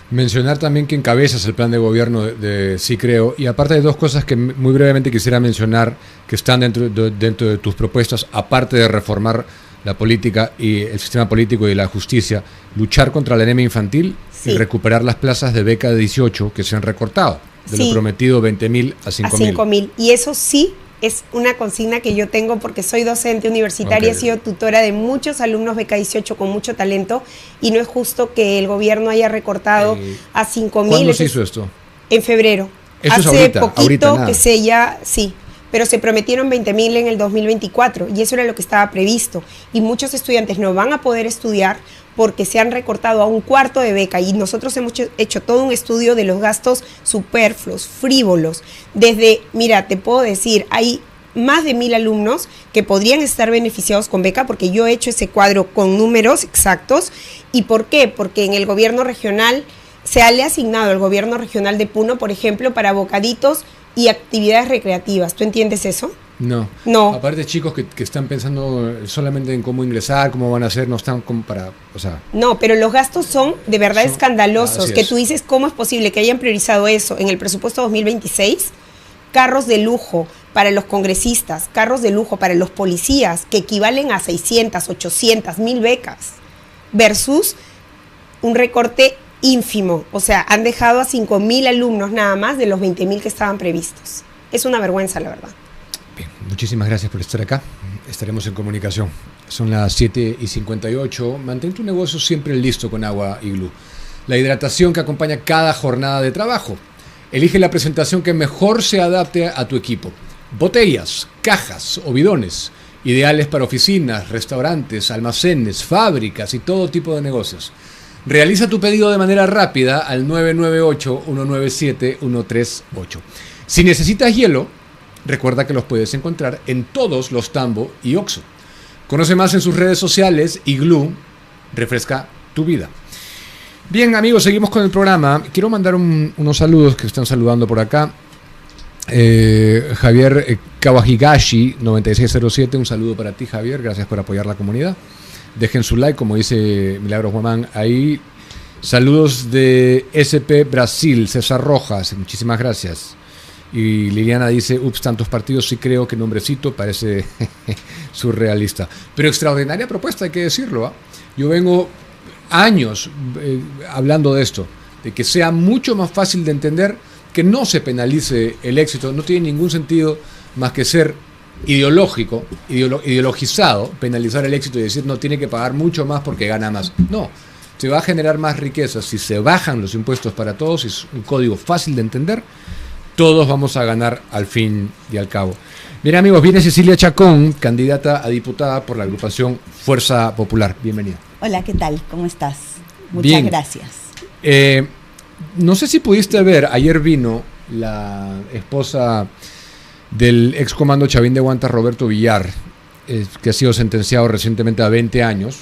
Mencionar también que encabezas el plan de gobierno de Sí Creo, y aparte de dos cosas que muy brevemente quisiera mencionar que están dentro de tus propuestas, aparte de reformar la política y el sistema político y la justicia, luchar contra la anemia infantil y recuperar las plazas de beca de 18 que se han recortado, de lo prometido 20.000 a 5.000. 5.000, y eso sí es una consigna que yo tengo porque soy docente universitaria, he sido tutora de muchos alumnos beca 18 con mucho talento y no es justo que el gobierno haya recortado a 5.000. ¿Cuándo se hizo esto? En febrero. Eso hace es ahorita, poquito que se ya, sí, pero se prometieron 20.000 en el 2024 y eso era lo que estaba previsto y muchos estudiantes no van a poder estudiar porque se han recortado a un cuarto de beca y nosotros hemos hecho todo un estudio de los gastos superfluos, frívolos. Desde, mira, te puedo decir, hay más de 1.000 alumnos que podrían estar beneficiados con beca porque yo he hecho ese cuadro con números exactos. ¿Y por qué? Porque en el gobierno regional se le ha asignado al gobierno regional de Puno, por ejemplo, para bocaditos y actividades recreativas. ¿Tú entiendes eso? No. No. Aparte, chicos que están pensando solamente en cómo ingresar, cómo van a hacer, no están como para, o sea... No, pero los gastos son de verdad escandalosos, que tú dices, ¿cómo es posible que hayan priorizado eso en el presupuesto 2026? Carros de lujo para los congresistas, carros de lujo para los policías, que equivalen a 600, 800, 1.000 becas, versus un recorte ínfimo. O sea, han dejado a 5.000 alumnos nada más de los 20.000 que estaban previstos. Es una vergüenza, la verdad. Bien, muchísimas gracias por estar acá. Estaremos en comunicación. Son las 7:58. Mantén tu negocio siempre listo con Agua Iglú. La hidratación que acompaña cada jornada de trabajo. Elige la presentación que mejor se adapte a tu equipo. Botellas, cajas o bidones. Ideales para oficinas, restaurantes, almacenes, fábricas y todo tipo de negocios. Realiza tu pedido de manera rápida al 998-197-138. Si necesitas hielo, recuerda que los puedes encontrar en todos los Tambo y Oxxo. Conoce más en sus redes sociales. Iglú refresca tu vida. Bien, amigos, seguimos con el programa. Quiero mandar unos saludos que están saludando por acá. Javier Kawahigashi 9607, un saludo para ti, Javier, gracias por apoyar la comunidad. Dejen su like, como dice Milagros Guamán ahí. Saludos de SP Brasil, César Rojas, muchísimas gracias. Y Liliana dice, ups, tantos partidos, sí creo que nombrecito parece surrealista. Pero extraordinaria propuesta, hay que decirlo, ¿eh? Yo vengo años hablando de esto, de que sea mucho más fácil de entender, que no se penalice el éxito. No tiene ningún sentido más que ser ideologizado, penalizar el éxito y decir no tiene que pagar mucho más porque gana más. No, se va a generar más riqueza si se bajan los impuestos para todos, es un código fácil de entender. Todos vamos a ganar al fin y al cabo. Bien, amigos, viene Cecilia Chacón, candidata a diputada por la agrupación Fuerza Popular. Bienvenida. Hola, ¿qué tal? ¿Cómo estás? Muchas gracias. No sé si pudiste ver, ayer vino la esposa del ex comando Chavín de Huanta, Roberto Villar, que ha sido sentenciado recientemente a 20 años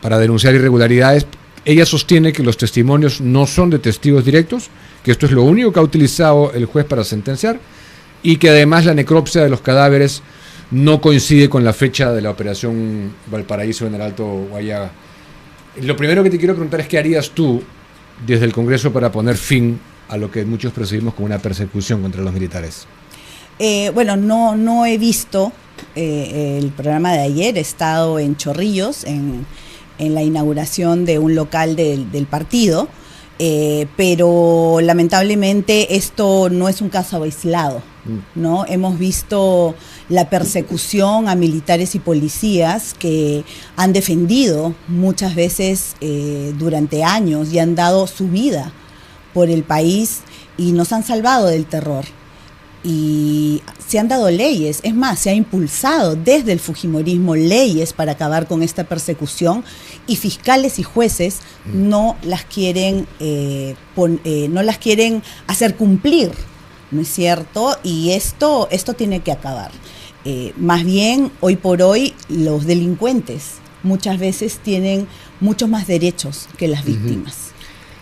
para denunciar irregularidades. Ella sostiene que los testimonios no son de testigos directos, que esto es lo único que ha utilizado el juez para sentenciar, y que además la necropsia de los cadáveres no coincide con la fecha de la operación Valparaíso en el Alto Guayaga. Lo primero que te quiero preguntar es qué harías tú desde el Congreso para poner fin a lo que muchos percibimos como una persecución contra los militares. Bueno, no he visto el programa de ayer, he estado en Chorrillos, en la inauguración de un local del partido, pero lamentablemente esto no es un caso aislado, ¿no? Hemos visto la persecución a militares y policías que han defendido muchas veces durante años y han dado su vida por el país y nos han salvado del terror. Y se han dado leyes, es más, se ha impulsado desde el fujimorismo leyes para acabar con esta persecución, y fiscales y jueces no las quieren hacer cumplir, ¿no es cierto? Y esto tiene que acabar. Más bien, hoy por hoy, los delincuentes muchas veces tienen muchos más derechos que las víctimas.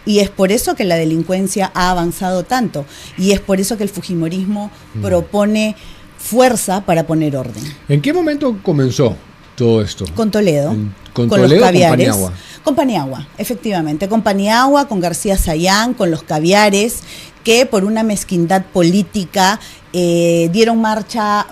Y es por eso que la delincuencia ha avanzado tanto. Y es por eso que el fujimorismo propone fuerza para poner orden. ¿En qué momento comenzó todo esto? Con Toledo. ¿Con Toledo, los caviares. Con Paniagua? Con Paniagua, efectivamente. Con Paniagua, con García Sayán, con los caviares, que por una mezquindad política dieron marcha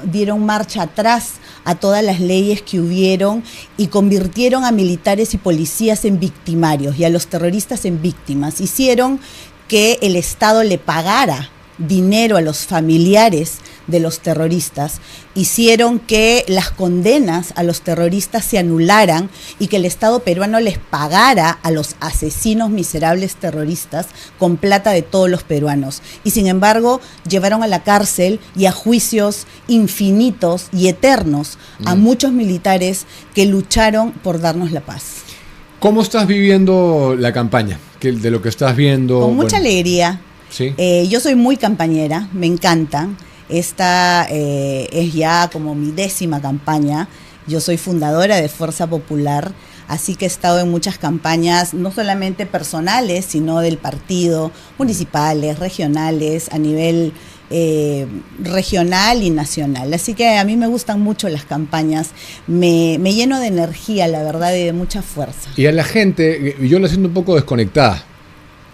atrás a todas las leyes que hubieron y convirtieron a militares y policías en victimarios y a los terroristas en víctimas. Hicieron que el Estado le pagara dinero a los familiares de los terroristas, hicieron que las condenas a los terroristas se anularan y que el Estado peruano les pagara a los asesinos miserables terroristas con plata de todos los peruanos. Y sin embargo, llevaron a la cárcel y a juicios infinitos y eternos a muchos militares que lucharon por darnos la paz. ¿Cómo estás viviendo la campaña? De lo que estás viendo. Con mucha alegría. ¿Sí? Yo soy muy campañera, me encanta. Esta es ya como mi 10ª campaña. Yo soy fundadora de Fuerza Popular, así que he estado en muchas campañas, no solamente personales, sino del partido, municipales, regionales, a nivel regional y nacional. Así que a mí me gustan mucho las campañas, me lleno de energía, la verdad, y de mucha fuerza. Y a la gente, yo la siento un poco desconectada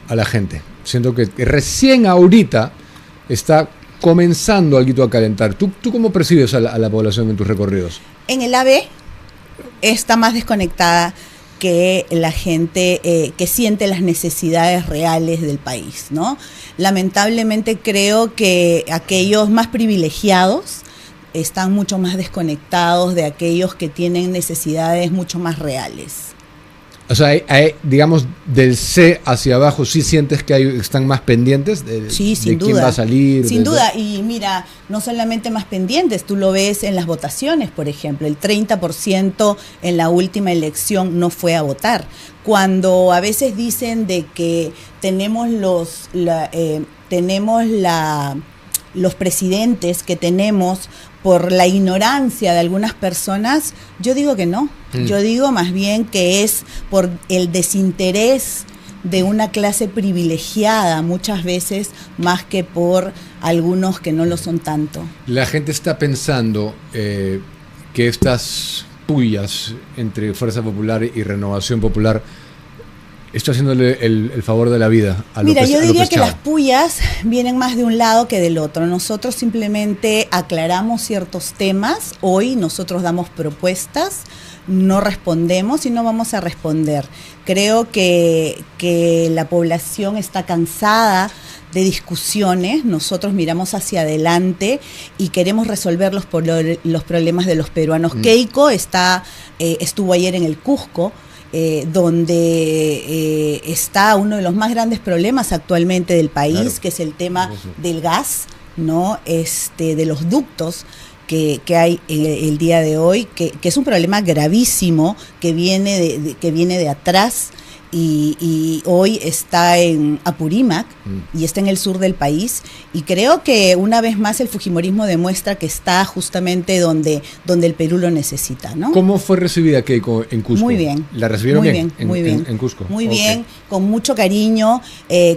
a la gente. Siento que recién ahorita está comenzando algo a calentar. ¿Tú cómo percibes a la población en tus recorridos? En el AB está más desconectada que la gente que siente las necesidades reales del país, ¿no? Lamentablemente creo que aquellos más privilegiados están mucho más desconectados de aquellos que tienen necesidades mucho más reales. O sea, digamos, del C hacia abajo, ¿sí sientes que están más pendientes sí, sin de duda. quién va a salir? Sin duda, y mira, no solamente más pendientes, tú lo ves en las votaciones, por ejemplo, el 30% en la última elección no fue a votar. Cuando a veces dicen de que tenemos los presidentes que tenemos por la ignorancia de algunas personas, yo digo que no. Yo digo más bien que es por el desinterés de una clase privilegiada, muchas veces más que por algunos que no lo son tanto. La gente está pensando que estas pullas entre Fuerza Popular y Renovación Popular está haciéndole el favor de la vida a López. Mira, yo diría que Chávez. las pullas vienen más de un lado que del otro. Nosotros simplemente aclaramos ciertos temas. Hoy nosotros damos propuestas, no respondemos y no vamos a responder. Creo que la población está cansada de discusiones. Nosotros miramos hacia adelante y queremos resolver los problemas de los peruanos. Keiko estuvo ayer en el Cusco, donde está uno de los más grandes problemas actualmente del país, claro, que es el tema del gas, ¿no? De los ductos que hay el día de hoy, que es un problema gravísimo que viene de atrás. y hoy está en Apurímac y está en el sur del país, y creo que una vez más el fujimorismo demuestra que está justamente donde el Perú lo necesita, ¿no? ¿Cómo fue recibida Keiko en Cusco? Muy bien. ¿La recibieron muy bien? Muy bien. En Cusco? Muy bien, con mucho cariño,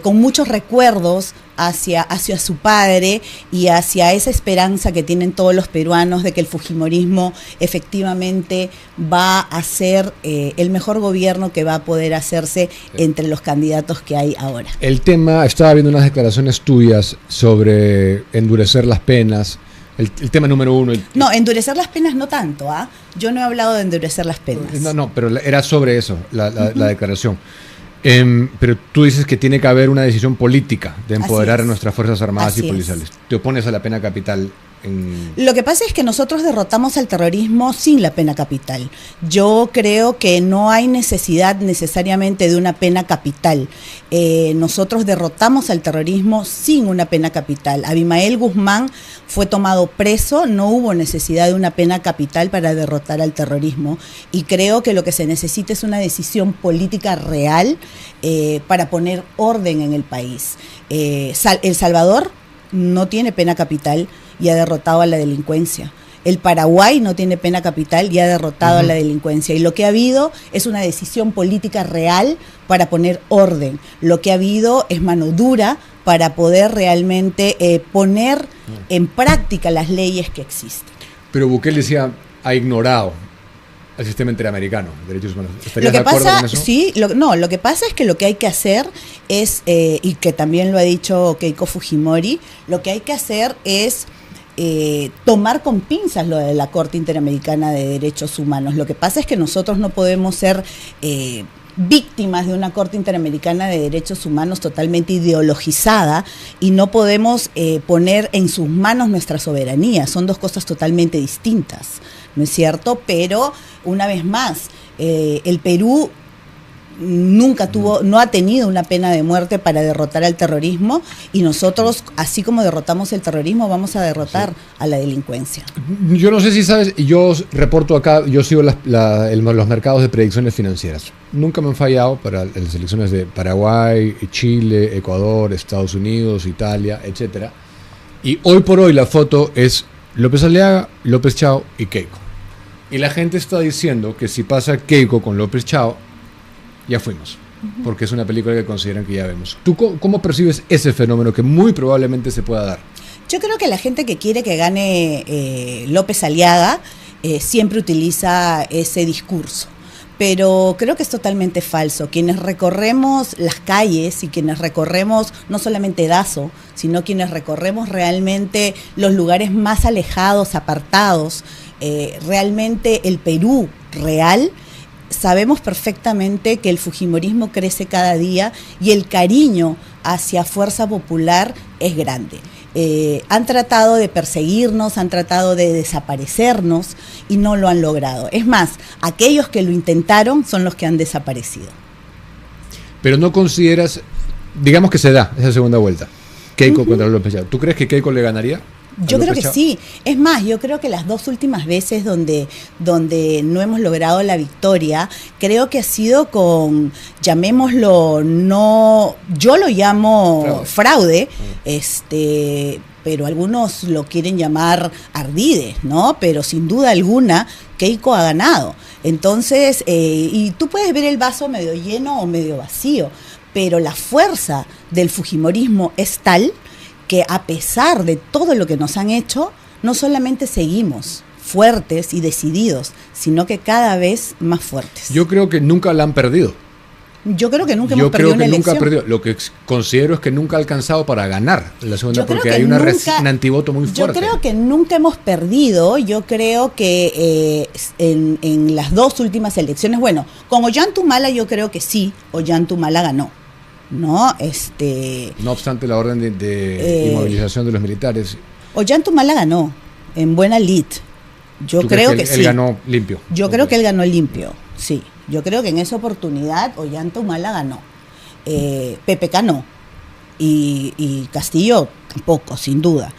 con muchos recuerdos hacia su padre y hacia esa esperanza que tienen todos los peruanos de que el fujimorismo efectivamente va a ser el mejor gobierno que va a poder hacerse entre los candidatos que hay ahora. El tema, estaba viendo unas declaraciones tuyas sobre endurecer las penas. El tema número uno. No, endurecer las penas no tanto, ¿ah? Yo no he hablado de endurecer las penas. No, pero era sobre eso, la declaración. Pero tú dices que tiene que haber una decisión política de empoderar a nuestras Fuerzas Armadas y policiales. ¿Te opones a la pena capital? Lo que pasa es que nosotros derrotamos al terrorismo sin la pena capital. Yo creo que no hay necesidad necesariamente de una pena capital. Nosotros derrotamos al terrorismo sin una pena capital. Abimael Guzmán fue tomado preso, no hubo necesidad de una pena capital para derrotar al terrorismo, y creo que lo que se necesita es una decisión política real para poner orden en el país. El Salvador no tiene pena capital y ha derrotado a la delincuencia. El Paraguay no tiene pena capital y ha derrotado a la delincuencia. Y lo que ha habido es una decisión política real para poner orden. Lo que ha habido es mano dura para poder realmente poner en práctica las leyes que existen. Pero Bukele ha ignorado el sistema interamericano de derechos humanos. ¿Estarías de acuerdo con eso? Sí, lo que pasa es que lo que hay que hacer es, y que también lo ha dicho Keiko Fujimori, lo que hay que hacer es tomar con pinzas lo de la Corte Interamericana de Derechos Humanos. Lo que pasa es que nosotros no podemos ser víctimas de una Corte Interamericana de Derechos Humanos totalmente ideologizada, y no podemos poner en sus manos nuestra soberanía. Son dos cosas totalmente distintas, ¿no es cierto? Pero, una vez más, el Perú nunca no ha tenido una pena de muerte para derrotar al terrorismo, y nosotros, así como derrotamos el terrorismo, vamos a derrotar a la delincuencia. Yo no sé si sabes, yo reporto acá, yo sigo los mercados de predicciones financieras. Nunca me han fallado para las elecciones de Paraguay, Chile, Ecuador, Estados Unidos, Italia, etcétera. Y hoy por hoy la foto es López Aliaga, López Chao y Keiko. Y la gente está diciendo que si pasa Keiko con López Chao, ya fuimos, porque es una película que consideran que ya vemos. ¿Tú cómo percibes ese fenómeno que muy probablemente se pueda dar? Yo creo que la gente que quiere que gane López Aliaga siempre utiliza ese discurso, pero creo que es totalmente falso. Quienes recorremos las calles y quienes recorremos no solamente Dazo, sino quienes recorremos realmente los lugares más alejados, apartados, realmente el Perú real, sabemos perfectamente que el fujimorismo crece cada día y el cariño hacia Fuerza Popular es grande. Han tratado de perseguirnos, han tratado de desaparecernos y no lo han logrado. Es más, aquellos que lo intentaron son los que han desaparecido. Pero no consideras, digamos que se da esa segunda vuelta, Keiko contra López Chao. ¿Tú crees que Keiko le ganaría? Yo creo que sí. Es más, yo creo que las dos últimas veces donde no hemos logrado la victoria, creo que ha sido con, llamémoslo, no, yo lo llamo fraude, pero algunos lo quieren llamar ardide, ¿no? Pero sin duda alguna, Keiko ha ganado. Entonces, y tú puedes ver el vaso medio lleno o medio vacío, pero la fuerza del fujimorismo es tal que a pesar de todo lo que nos han hecho, no solamente seguimos fuertes y decididos, sino que cada vez más fuertes. Yo creo que nunca la han perdido. Yo creo que nunca hemos perdido una elección. Nunca ha perdido. Lo que considero es que nunca ha alcanzado para ganar la segunda, porque hay un antivoto muy fuerte. Yo creo que nunca hemos perdido. Yo creo que en las dos últimas elecciones, bueno, con Ollantumala yo creo que sí, Ollantumala ganó, ¿no? No obstante la orden de inmovilización de los militares. Ollantumala ganó en buena lid. Yo creo que sí. Él ganó limpio. Yo creo que él ganó limpio, sí. Yo creo que en esa oportunidad Ollantumala ganó. PPK no. Y Castillo tampoco, sin duda.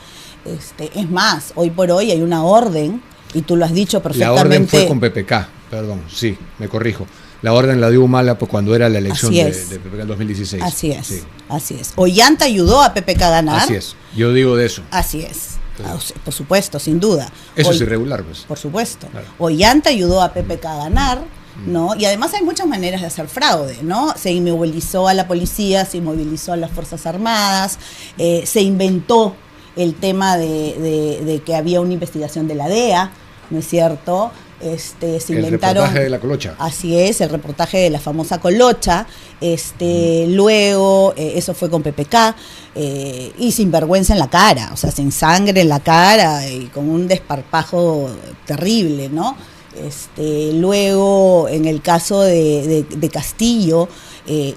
Es más, hoy por hoy hay una orden, y tú lo has dicho perfectamente. La orden fue con PPK, perdón, sí, me corrijo. la orden la dio Humala pues, cuando era la elección Así de es. PPK en 2016. Así es, Sí. así es. Ollanta ayudó a PPK a ganar. Así es. Yo digo de eso. Así es. Por supuesto, sin duda. Eso es irregular, pues. Por supuesto. Claro. Ollanta ayudó a PPK a ganar, ¿no? Y además hay muchas maneras de hacer fraude, ¿no? Se inmovilizó a la policía, se inmovilizó a las Fuerzas Armadas, se inventó el tema de que había una investigación de la DEA, ¿no es cierto? Se El inventaron, reportaje de la Colocha. así es, el reportaje de la famosa Colocha. Luego, eso fue con PPK, y sin vergüenza en la cara, o sea, sin sangre en la cara y con un desparpajo terrible, ¿no? Luego, en el caso de Castillo,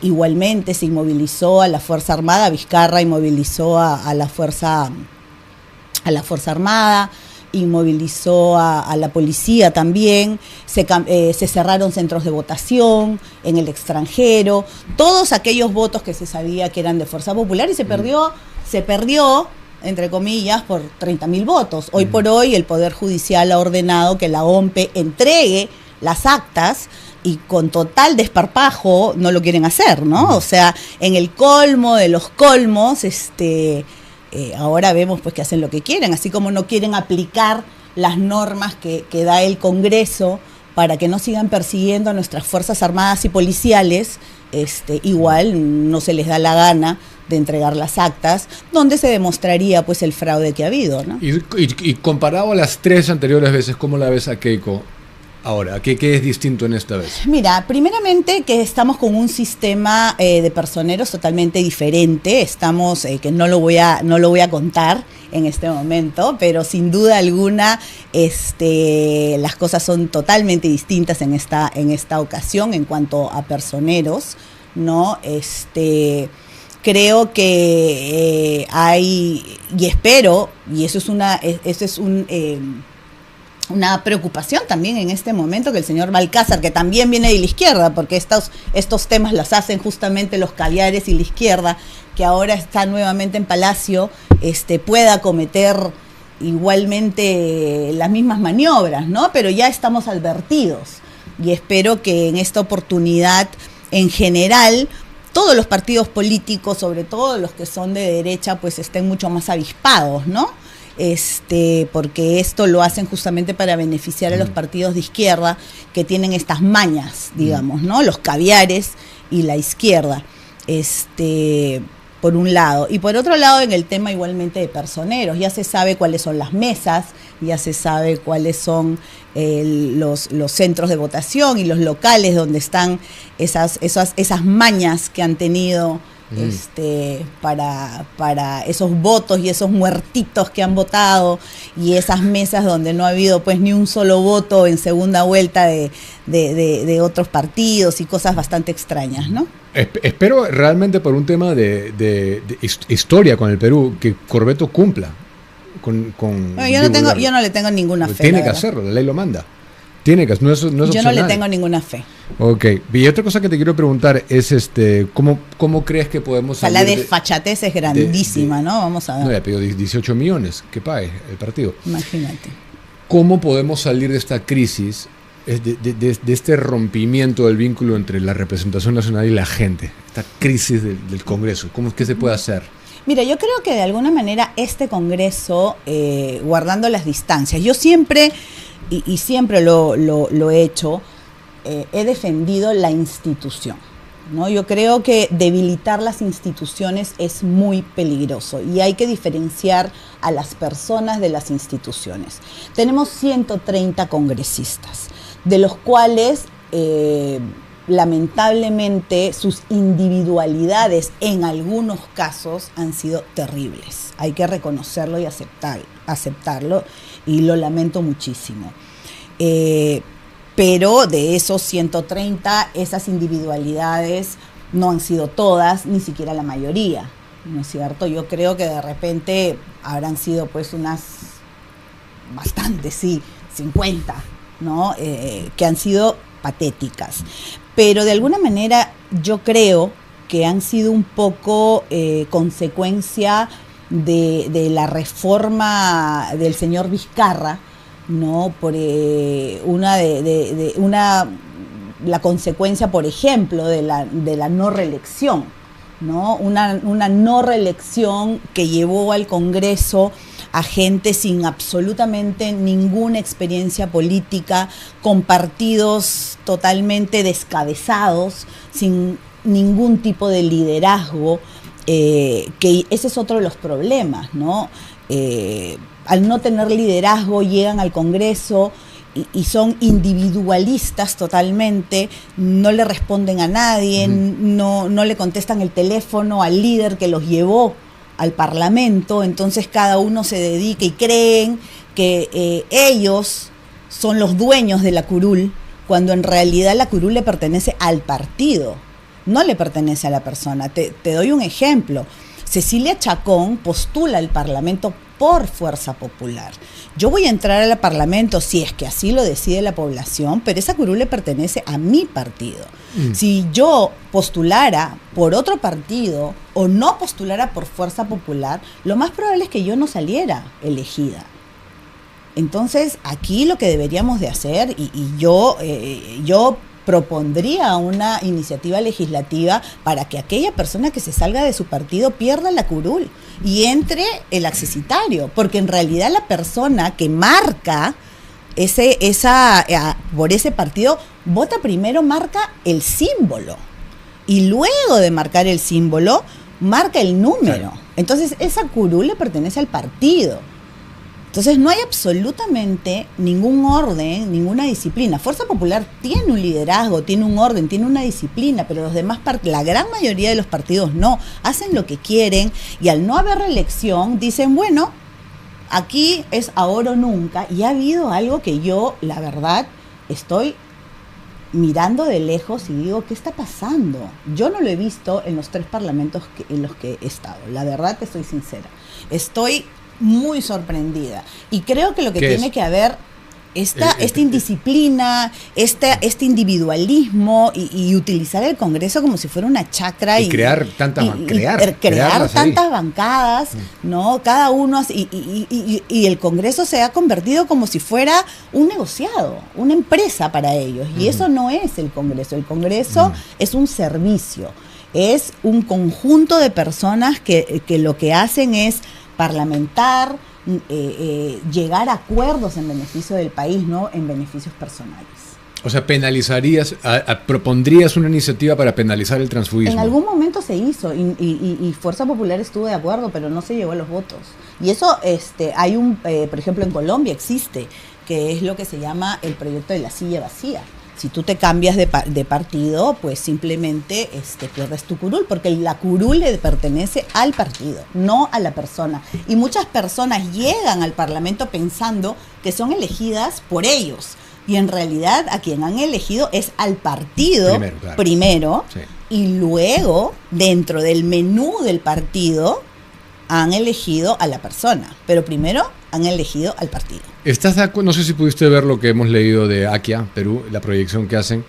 igualmente se inmovilizó a la Fuerza Armada, Vizcarra inmovilizó a la Fuerza Armada, inmovilizó a la policía también, se cerraron centros de votación en el extranjero, todos aquellos votos que se sabía que eran de Fuerza Popular, y se perdió, entre comillas, por 30.000 votos. Hoy por hoy el Poder Judicial ha ordenado que la OMPE entregue las actas, y con total desparpajo no lo quieren hacer, ¿no? O sea, en el colmo de los colmos, ahora vemos pues que hacen lo que quieren, así como no quieren aplicar las normas que da el Congreso para que no sigan persiguiendo a nuestras Fuerzas Armadas y policiales, igual no se les da la gana de entregar las actas, donde se demostraría pues el fraude que ha habido, ¿no? Y comparado a las 3 anteriores veces, ¿cómo la ves a Keiko ahora? ¿Qué es distinto en esta vez? Mira, primeramente que estamos con un sistema de personeros totalmente diferente. Estamos, que no lo voy a contar en este momento, pero sin duda alguna las cosas son totalmente distintas en esta ocasión en cuanto a personeros, ¿no? Creo que hay, y espero, y eso es una preocupación también en este momento, que el señor Balcázar, que también viene de la izquierda, porque estos temas los hacen justamente los caviares y la izquierda, que ahora está nuevamente en Palacio, pueda cometer igualmente las mismas maniobras, ¿no? Pero ya estamos advertidos, y espero que en esta oportunidad, en general, todos los partidos políticos, sobre todo los que son de derecha, pues estén mucho más avispados, ¿no? Porque esto lo hacen justamente para beneficiar a los partidos de izquierda que tienen estas mañas, digamos, ¿no? Los caviares y la izquierda, por un lado. Y por otro lado, en el tema igualmente de personeros, ya se sabe cuáles son las mesas, ya se sabe cuáles son los centros de votación y los locales donde están esas mañas que han tenido para esos votos y esos muertitos que han votado, y esas mesas donde no ha habido pues ni un solo voto en segunda vuelta de otros partidos y cosas bastante extrañas, ¿no? Espero realmente, por un tema de historia con el Perú, que Corbeto cumpla con Bueno, yo no le tengo ninguna fe. Tiene que hacerlo, la ley lo manda. Tiene que, no es yo opcional. no le tengo ninguna fe. Ok, y otra cosa que te quiero preguntar es ¿cómo crees que podemos O sea, salir la desfachatez es grandísima, ¿no? Vamos a ver. No, le pidió 18 millones que pague el partido. Imagínate. ¿Cómo podemos salir de esta crisis, de este rompimiento del vínculo entre la representación nacional y la gente? Esta crisis del Congreso, ¿cómo es que se puede hacer? Mira, yo creo que de alguna manera este Congreso, guardando las distancias, yo siempre, y siempre lo he hecho, he defendido la institución, ¿no? Yo creo que debilitar las instituciones es muy peligroso y hay que diferenciar a las personas de las instituciones. Tenemos 130 congresistas, de los cuales lamentablemente sus individualidades en algunos casos han sido terribles. Hay que reconocerlo y aceptarlo, y lo lamento muchísimo. Pero de esos 130, esas individualidades no han sido todas, ni siquiera la mayoría, ¿no es cierto? Yo creo que de repente habrán sido pues unas bastantes, sí, 50, ¿no? Que han sido patéticas. Pero de alguna manera yo creo que han sido un poco consecuencia de la reforma del señor Vizcarra, ¿no? Por una la consecuencia, por ejemplo, de la no reelección, ¿no? Una no reelección que llevó al Congreso a gente sin absolutamente ninguna experiencia política, con partidos totalmente descabezados, sin ningún tipo de liderazgo, que ese es otro de los problemas, ¿no? Al no tener liderazgo llegan al Congreso y son individualistas totalmente, no le responden a nadie, no le contestan el teléfono al líder que los llevó al Parlamento, entonces cada uno se dedica y creen que ellos son los dueños de la curul, cuando en realidad la curul le pertenece al partido, no le pertenece a la persona. Te doy un ejemplo. Cecilia Chacón postula al Parlamento por Fuerza Popular. Yo voy a entrar al Parlamento si es que así lo decide la población, pero esa curul le pertenece a mi partido. Si yo postulara por otro partido o no postulara por Fuerza Popular, lo más probable es que yo no saliera elegida. Entonces, aquí lo que deberíamos de hacer, y yo propondría una iniciativa legislativa para que aquella persona que se salga de su partido pierda la curul y entre el accesitario, porque en realidad la persona que marca por ese partido vota primero, marca el símbolo y luego de marcar el símbolo marca el número. Claro. Entonces esa curul le pertenece al partido. Entonces no hay absolutamente ningún orden, ninguna disciplina. Fuerza Popular tiene un liderazgo, tiene un orden, tiene una disciplina, pero los demás la gran mayoría de los partidos no, hacen lo que quieren y al no haber reelección dicen, bueno, aquí es ahora o nunca, y ha habido algo que yo, la verdad, estoy mirando de lejos y digo, ¿qué está pasando? Yo no lo he visto en los 3 parlamentos en los que he estado, la verdad te soy sincera. Estoy muy sorprendida y creo que lo que tiene que haber esta indisciplina, este individualismo y utilizar el Congreso como si fuera una chacra y crear tantas bancadas, ¿no? Cada uno y el Congreso se ha convertido como si fuera un negociado, una empresa para ellos, y eso no es el Congreso. El Congreso es un servicio, es un conjunto de personas que lo que hacen es parlamentar, llegar a acuerdos en beneficio del país, no en beneficios personales. O sea, propondrías una iniciativa para penalizar el transfugismo. En algún momento se hizo y Fuerza Popular estuvo de acuerdo, pero no se llevó a los votos. Y eso, hay por ejemplo, en Colombia existe, que es lo que se llama el proyecto de la silla vacía. Si tú te cambias de partido, pues simplemente pierdes tu curul, porque la curul le pertenece al partido, no a la persona. Y muchas personas llegan al Parlamento pensando que son elegidas por ellos. Y en realidad a quien han elegido es al partido primero, sí. Y luego, dentro del menú del partido, han elegido a la persona. Pero primero han elegido al partido. ¿Estás de acuerdo? No sé si pudiste ver lo que hemos leído de Akia, Perú, la proyección que hacen,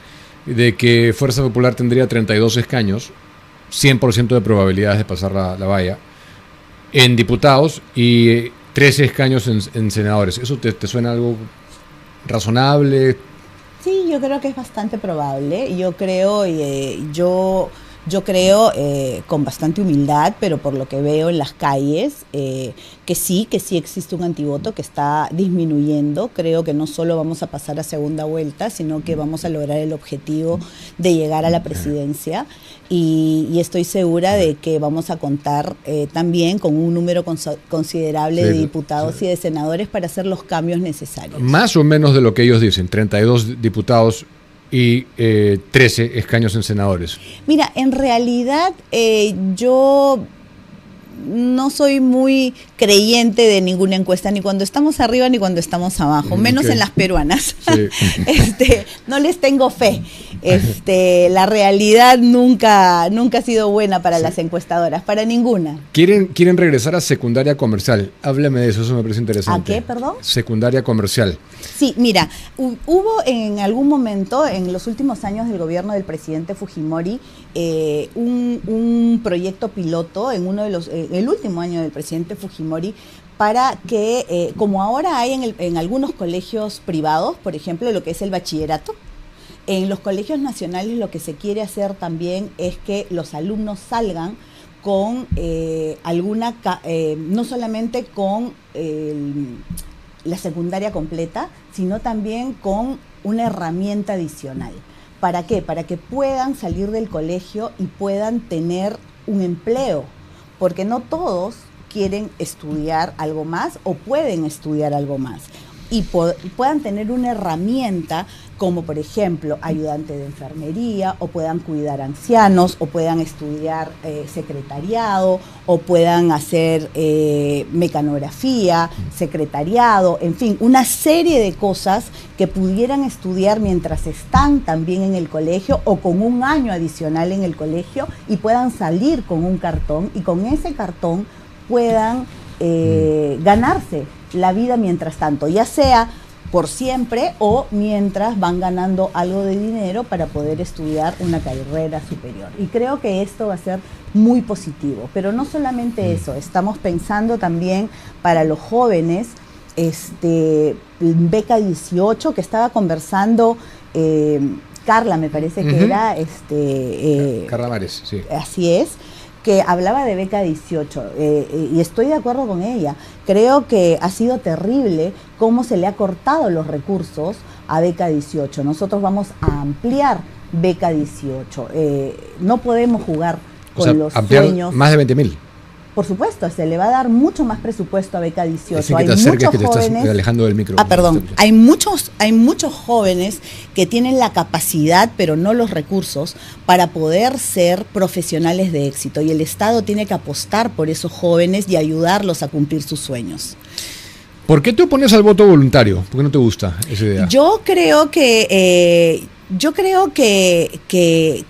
de que Fuerza Popular tendría 32 escaños, 100% de probabilidades de pasar la valla, en diputados y 13 escaños en senadores. ¿Eso te suena algo razonable? Sí, yo creo que es bastante probable. Yo creo con bastante humildad, pero por lo que veo en las calles, que sí existe un antivoto que está disminuyendo. Creo que no solo vamos a pasar a segunda vuelta, sino que vamos a lograr el objetivo de llegar a la presidencia, y estoy segura de que vamos a contar también con un número considerable de diputados y de senadores para hacer los cambios necesarios. Más o menos de lo que ellos dicen, 32 diputados y 13 escaños en senadores. Mira, en realidad yo no soy muy creyente de ninguna encuesta, ni cuando estamos arriba ni cuando estamos abajo, menos en las peruanas. Sí. No les tengo fe. La realidad nunca ha sido buena para las encuestadoras, para ninguna. Quieren regresar a secundaria comercial. Háblame de eso me parece interesante. ¿A qué, perdón? Secundaria comercial. Sí, mira, hubo en algún momento, en los últimos años del gobierno del presidente Fujimori, un proyecto piloto en el último año del presidente Fujimori, para que, como ahora hay en algunos colegios privados, por ejemplo, lo que es el bachillerato, En los colegios nacionales lo que se quiere hacer también es que los alumnos salgan con no solamente con la secundaria completa, sino también con una herramienta adicional. ¿Para qué? Para que puedan salir del colegio y puedan tener un empleo, porque no todos quieren estudiar algo más o pueden estudiar algo más. Y puedan tener una herramienta como, por ejemplo, ayudante de enfermería, o puedan cuidar ancianos, o puedan estudiar secretariado, o puedan hacer mecanografía, secretariado, en fin, una serie de cosas que pudieran estudiar mientras están también en el colegio o con un año adicional en el colegio, y puedan salir con un cartón, y con ese cartón puedan ganarse la vida mientras tanto, ya sea por siempre o mientras van ganando algo de dinero para poder estudiar una carrera superior. Y creo que esto va a ser muy positivo. Pero no solamente eso, estamos pensando también para los jóvenes, beca 18, que estaba conversando Carla, me parece que era Carla Mares, sí. Así es, que hablaba de beca 18, y estoy de acuerdo con ella. Creo que ha sido terrible cómo se le ha cortado los recursos a beca 18. Nosotros vamos a ampliar beca 18. No podemos jugar con los sueños. Más de 20.000. Por supuesto, se le va a dar mucho más presupuesto a beca 18. Así que te acerques, que te estás alejando del micro. Perdón. Hay muchos jóvenes que tienen la capacidad, pero no los recursos, para poder ser profesionales de éxito. Y el Estado tiene que apostar por esos jóvenes y ayudarlos a cumplir sus sueños. ¿Por qué te opones al voto voluntario? ¿Por qué no te gusta esa idea? Yo creo que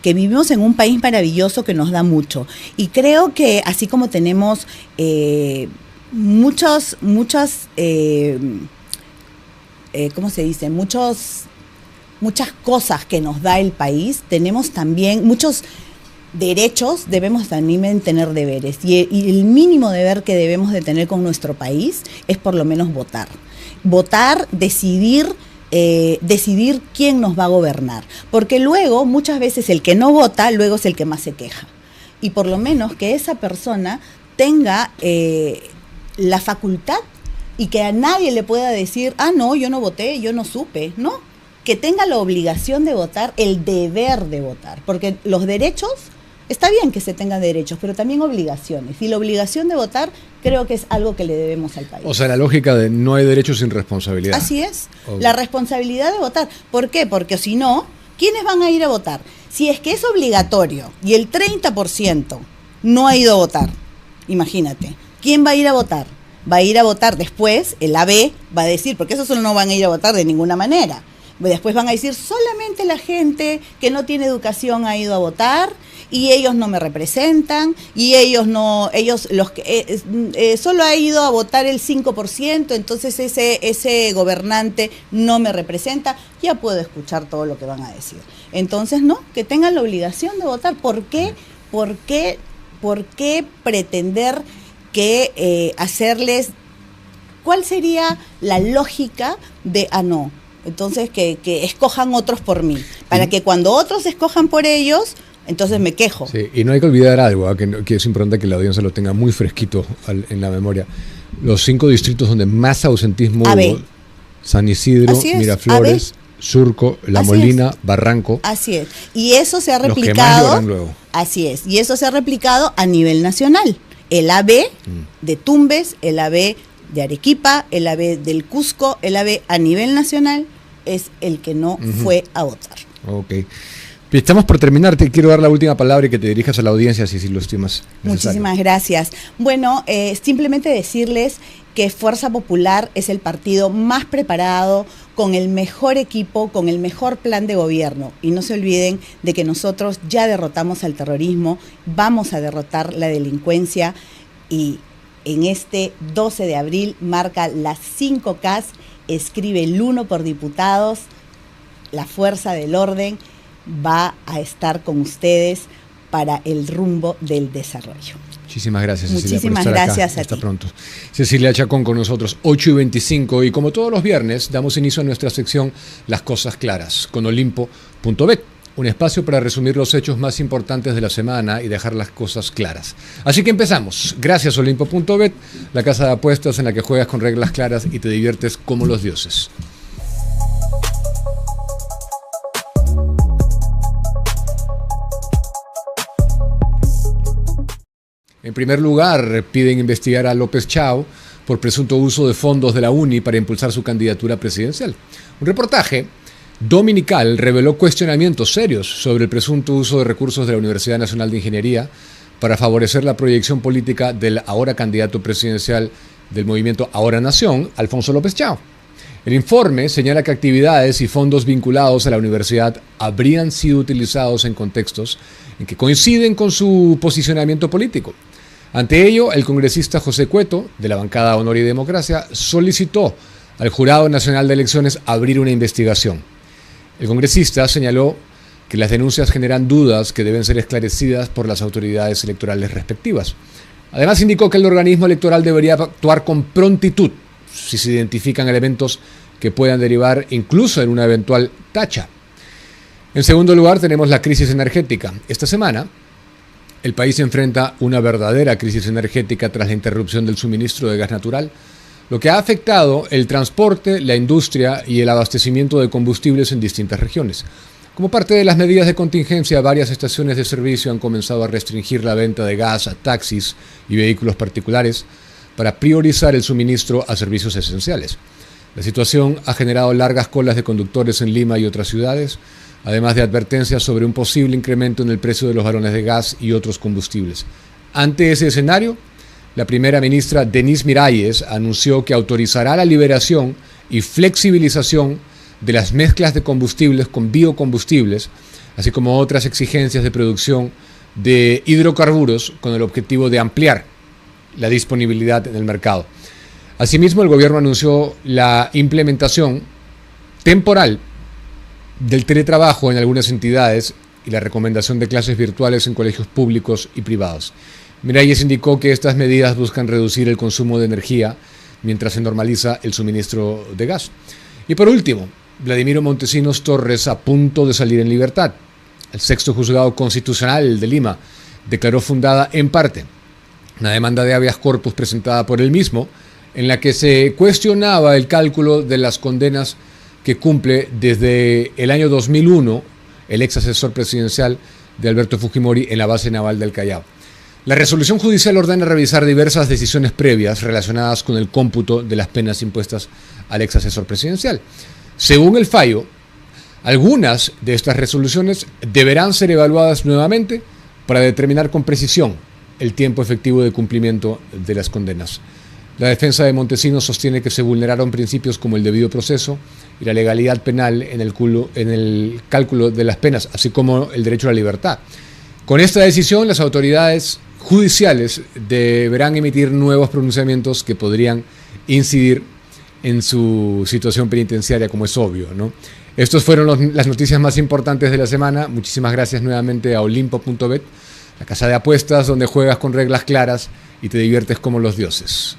vivimos en un país maravilloso que nos da mucho, y creo que así como tenemos muchas cosas que nos da el país, tenemos también muchos derechos, debemos también tener deberes, y el mínimo deber que debemos de tener con nuestro país es por lo menos votar, decidir quién nos va a gobernar, porque luego muchas veces el que no vota luego es el que más se queja, y por lo menos que esa persona tenga la facultad, y que a nadie le pueda decir, no, yo no voté, yo no supe, no, que tenga la obligación de votar, el deber de votar, porque los derechos, está bien que se tengan derechos, pero también obligaciones, y la obligación de votar creo que es algo que le debemos al país. O sea, la lógica de no hay derechos sin responsabilidad. Así es, la responsabilidad de votar. ¿Por qué? Porque si no, ¿quiénes van a ir a votar? Si es que es obligatorio y el 30% no ha ido a votar, imagínate, ¿quién va a ir a votar? Va a ir a votar después, el AB va a decir, porque esos solo no van a ir a votar de ninguna manera. Después van a decir, solamente la gente que no tiene educación ha ido a votar, y ellos no me representan, y solo ha ido a votar el 5%, entonces ese gobernante no me representa. Ya puedo escuchar todo lo que van a decir. Entonces, no, que tengan la obligación de votar. ¿Por qué pretender que hacerles? ¿Cuál sería la lógica de, no? Entonces que escojan otros por mí, para que cuando otros escojan por ellos, entonces me quejo. Sí, y no hay que olvidar algo, que es importante que la audiencia lo tenga muy fresquito en la memoria. Los 5 distritos donde más ausentismo hubo: San Isidro, Miraflores, Surco, La Molina, Barranco. Así es. Y eso se ha replicado. Los que más lloran luego. Así es. Y eso se ha replicado a nivel nacional. El AB de Tumbes, el AB de Arequipa, el AB del Cusco, el AB a nivel nacional es el que no fue a votar. Ok. Estamos por terminar, te quiero dar la última palabra y que te dirijas a la audiencia si lo estimas necesario. Muchísimas gracias. Bueno, simplemente decirles que Fuerza Popular es el partido más preparado, con el mejor equipo, con el mejor plan de gobierno. Y no se olviden de que nosotros ya derrotamos al terrorismo, vamos a derrotar la delincuencia, y en este 12 de abril marca las 5 Ks, escribe el 1 por diputados, la fuerza del orden va a estar con ustedes para el rumbo del desarrollo. Muchísimas gracias, Cecilia, Muchísimas por estar gracias acá. a Hasta ti. pronto. Cecilia Chacón con nosotros, 8:25. Y como todos los viernes, damos inicio a nuestra sección Las Cosas Claras, con Olimpo.bet. Un espacio para resumir los hechos más importantes de la semana y dejar las cosas claras. Así que empezamos. Gracias, Olimpo.bet, la casa de apuestas en la que juegas con reglas claras y te diviertes como los dioses. En primer lugar, piden investigar a López Chao por presunto uso de fondos de la UNI para impulsar su candidatura presidencial. Un reportaje dominical reveló cuestionamientos serios sobre el presunto uso de recursos de la Universidad Nacional de Ingeniería para favorecer la proyección política del ahora candidato presidencial del movimiento Ahora Nación, Alfonso López Chao. El informe señala que actividades y fondos vinculados a la universidad habrían sido utilizados en contextos en que coinciden con su posicionamiento político. Ante ello, el congresista José Cueto, de la bancada Honor y Democracia, solicitó al Jurado Nacional de Elecciones abrir una investigación. El congresista señaló que las denuncias generan dudas que deben ser esclarecidas por las autoridades electorales respectivas. Además, indicó que el organismo electoral debería actuar con prontitud si se identifican elementos que puedan derivar incluso en una eventual tacha. En segundo lugar, tenemos la crisis energética. Esta semana, el país enfrenta una verdadera crisis energética tras la interrupción del suministro de gas natural, lo que ha afectado el transporte, la industria y el abastecimiento de combustibles en distintas regiones. Como parte de las medidas de contingencia, varias estaciones de servicio han comenzado a restringir la venta de gas a taxis y vehículos particulares para priorizar el suministro a servicios esenciales. La situación ha generado largas colas de conductores en Lima y otras ciudades, además de advertencias sobre un posible incremento en el precio de los galones de gas y otros combustibles. Ante ese escenario, la primera ministra Denise Miralles anunció que autorizará la liberación y flexibilización de las mezclas de combustibles con biocombustibles, así como otras exigencias de producción de hidrocarburos con el objetivo de ampliar la disponibilidad en el mercado. Asimismo, el gobierno anunció la implementación temporal del teletrabajo en algunas entidades y la recomendación de clases virtuales en colegios públicos y privados. Miralles indicó que estas medidas buscan reducir el consumo de energía mientras se normaliza el suministro de gas. Y por último, Vladimiro Montesinos Torres, a punto de salir en libertad. El sexto juzgado constitucional de Lima declaró fundada en parte una demanda de habeas corpus presentada por él mismo, en la que se cuestionaba el cálculo de las condenas que cumple desde el año 2001 el ex asesor presidencial de Alberto Fujimori en la base naval del Callao. La resolución judicial ordena revisar diversas decisiones previas relacionadas con el cómputo de las penas impuestas al ex asesor presidencial. Según el fallo, algunas de estas resoluciones deberán ser evaluadas nuevamente para determinar con precisión el tiempo efectivo de cumplimiento de las condenas. La defensa de Montesinos sostiene que se vulneraron principios como el debido proceso y la legalidad penal en el cálculo de las penas, así como el derecho a la libertad. Con esta decisión, las autoridades judiciales deberán emitir nuevos pronunciamientos que podrían incidir en su situación penitenciaria, como es obvio, ¿no? Estos fueron las noticias más importantes de la semana. Muchísimas gracias nuevamente a Olimpo.bet, la casa de apuestas donde juegas con reglas claras y te diviertes como los dioses.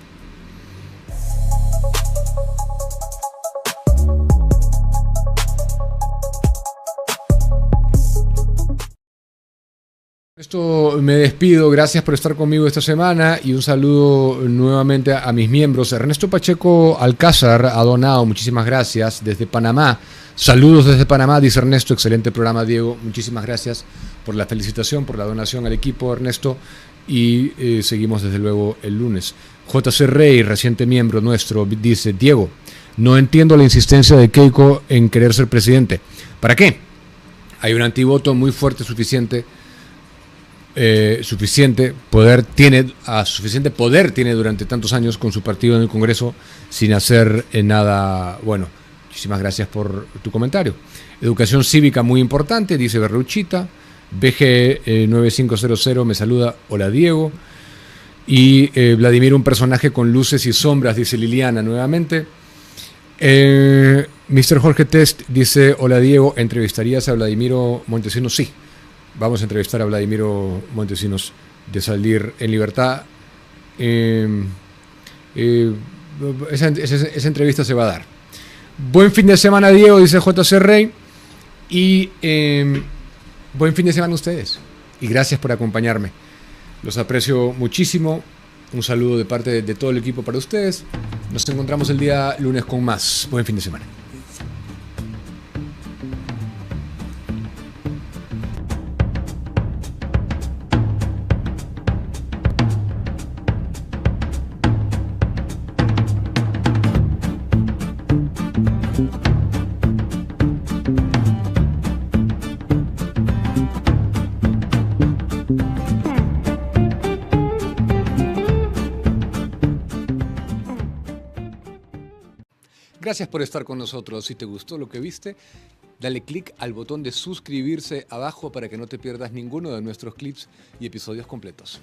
Esto me despido, gracias por estar conmigo esta semana y un saludo nuevamente a mis miembros. Ernesto Pacheco Alcázar ha donado, muchísimas gracias, desde Panamá. Saludos desde Panamá, dice Ernesto, excelente programa, Diego. Muchísimas gracias por la felicitación, por la donación al equipo, Ernesto, y seguimos desde luego el lunes. JC Rey, reciente miembro nuestro, dice: Diego, no entiendo la insistencia de Keiko en querer ser presidente. ¿Para qué? Hay un antivoto muy fuerte, suficiente poder tiene durante tantos años con su partido en el Congreso sin hacer nada bueno. Muchísimas gracias por tu comentario. Educación cívica muy importante, dice Berruchita. BG 9500 me saluda, hola Diego. Y Vladimir, un personaje con luces y sombras, dice Liliana nuevamente. Mr. Jorge Test dice: hola Diego, ¿entrevistarías a Vladimiro Montesinos? Sí, vamos a entrevistar a Vladimiro Montesinos de salir en libertad. Esa entrevista se va a dar. Buen fin de semana, Diego, dice JC Rey. Y buen fin de semana a ustedes. Y gracias por acompañarme. Los aprecio muchísimo. Un saludo de parte de todo el equipo para ustedes. Nos encontramos el día lunes con más. Buen fin de semana. Gracias por estar con nosotros. Si te gustó lo que viste, dale click al botón de suscribirse abajo para que no te pierdas ninguno de nuestros clips y episodios completos.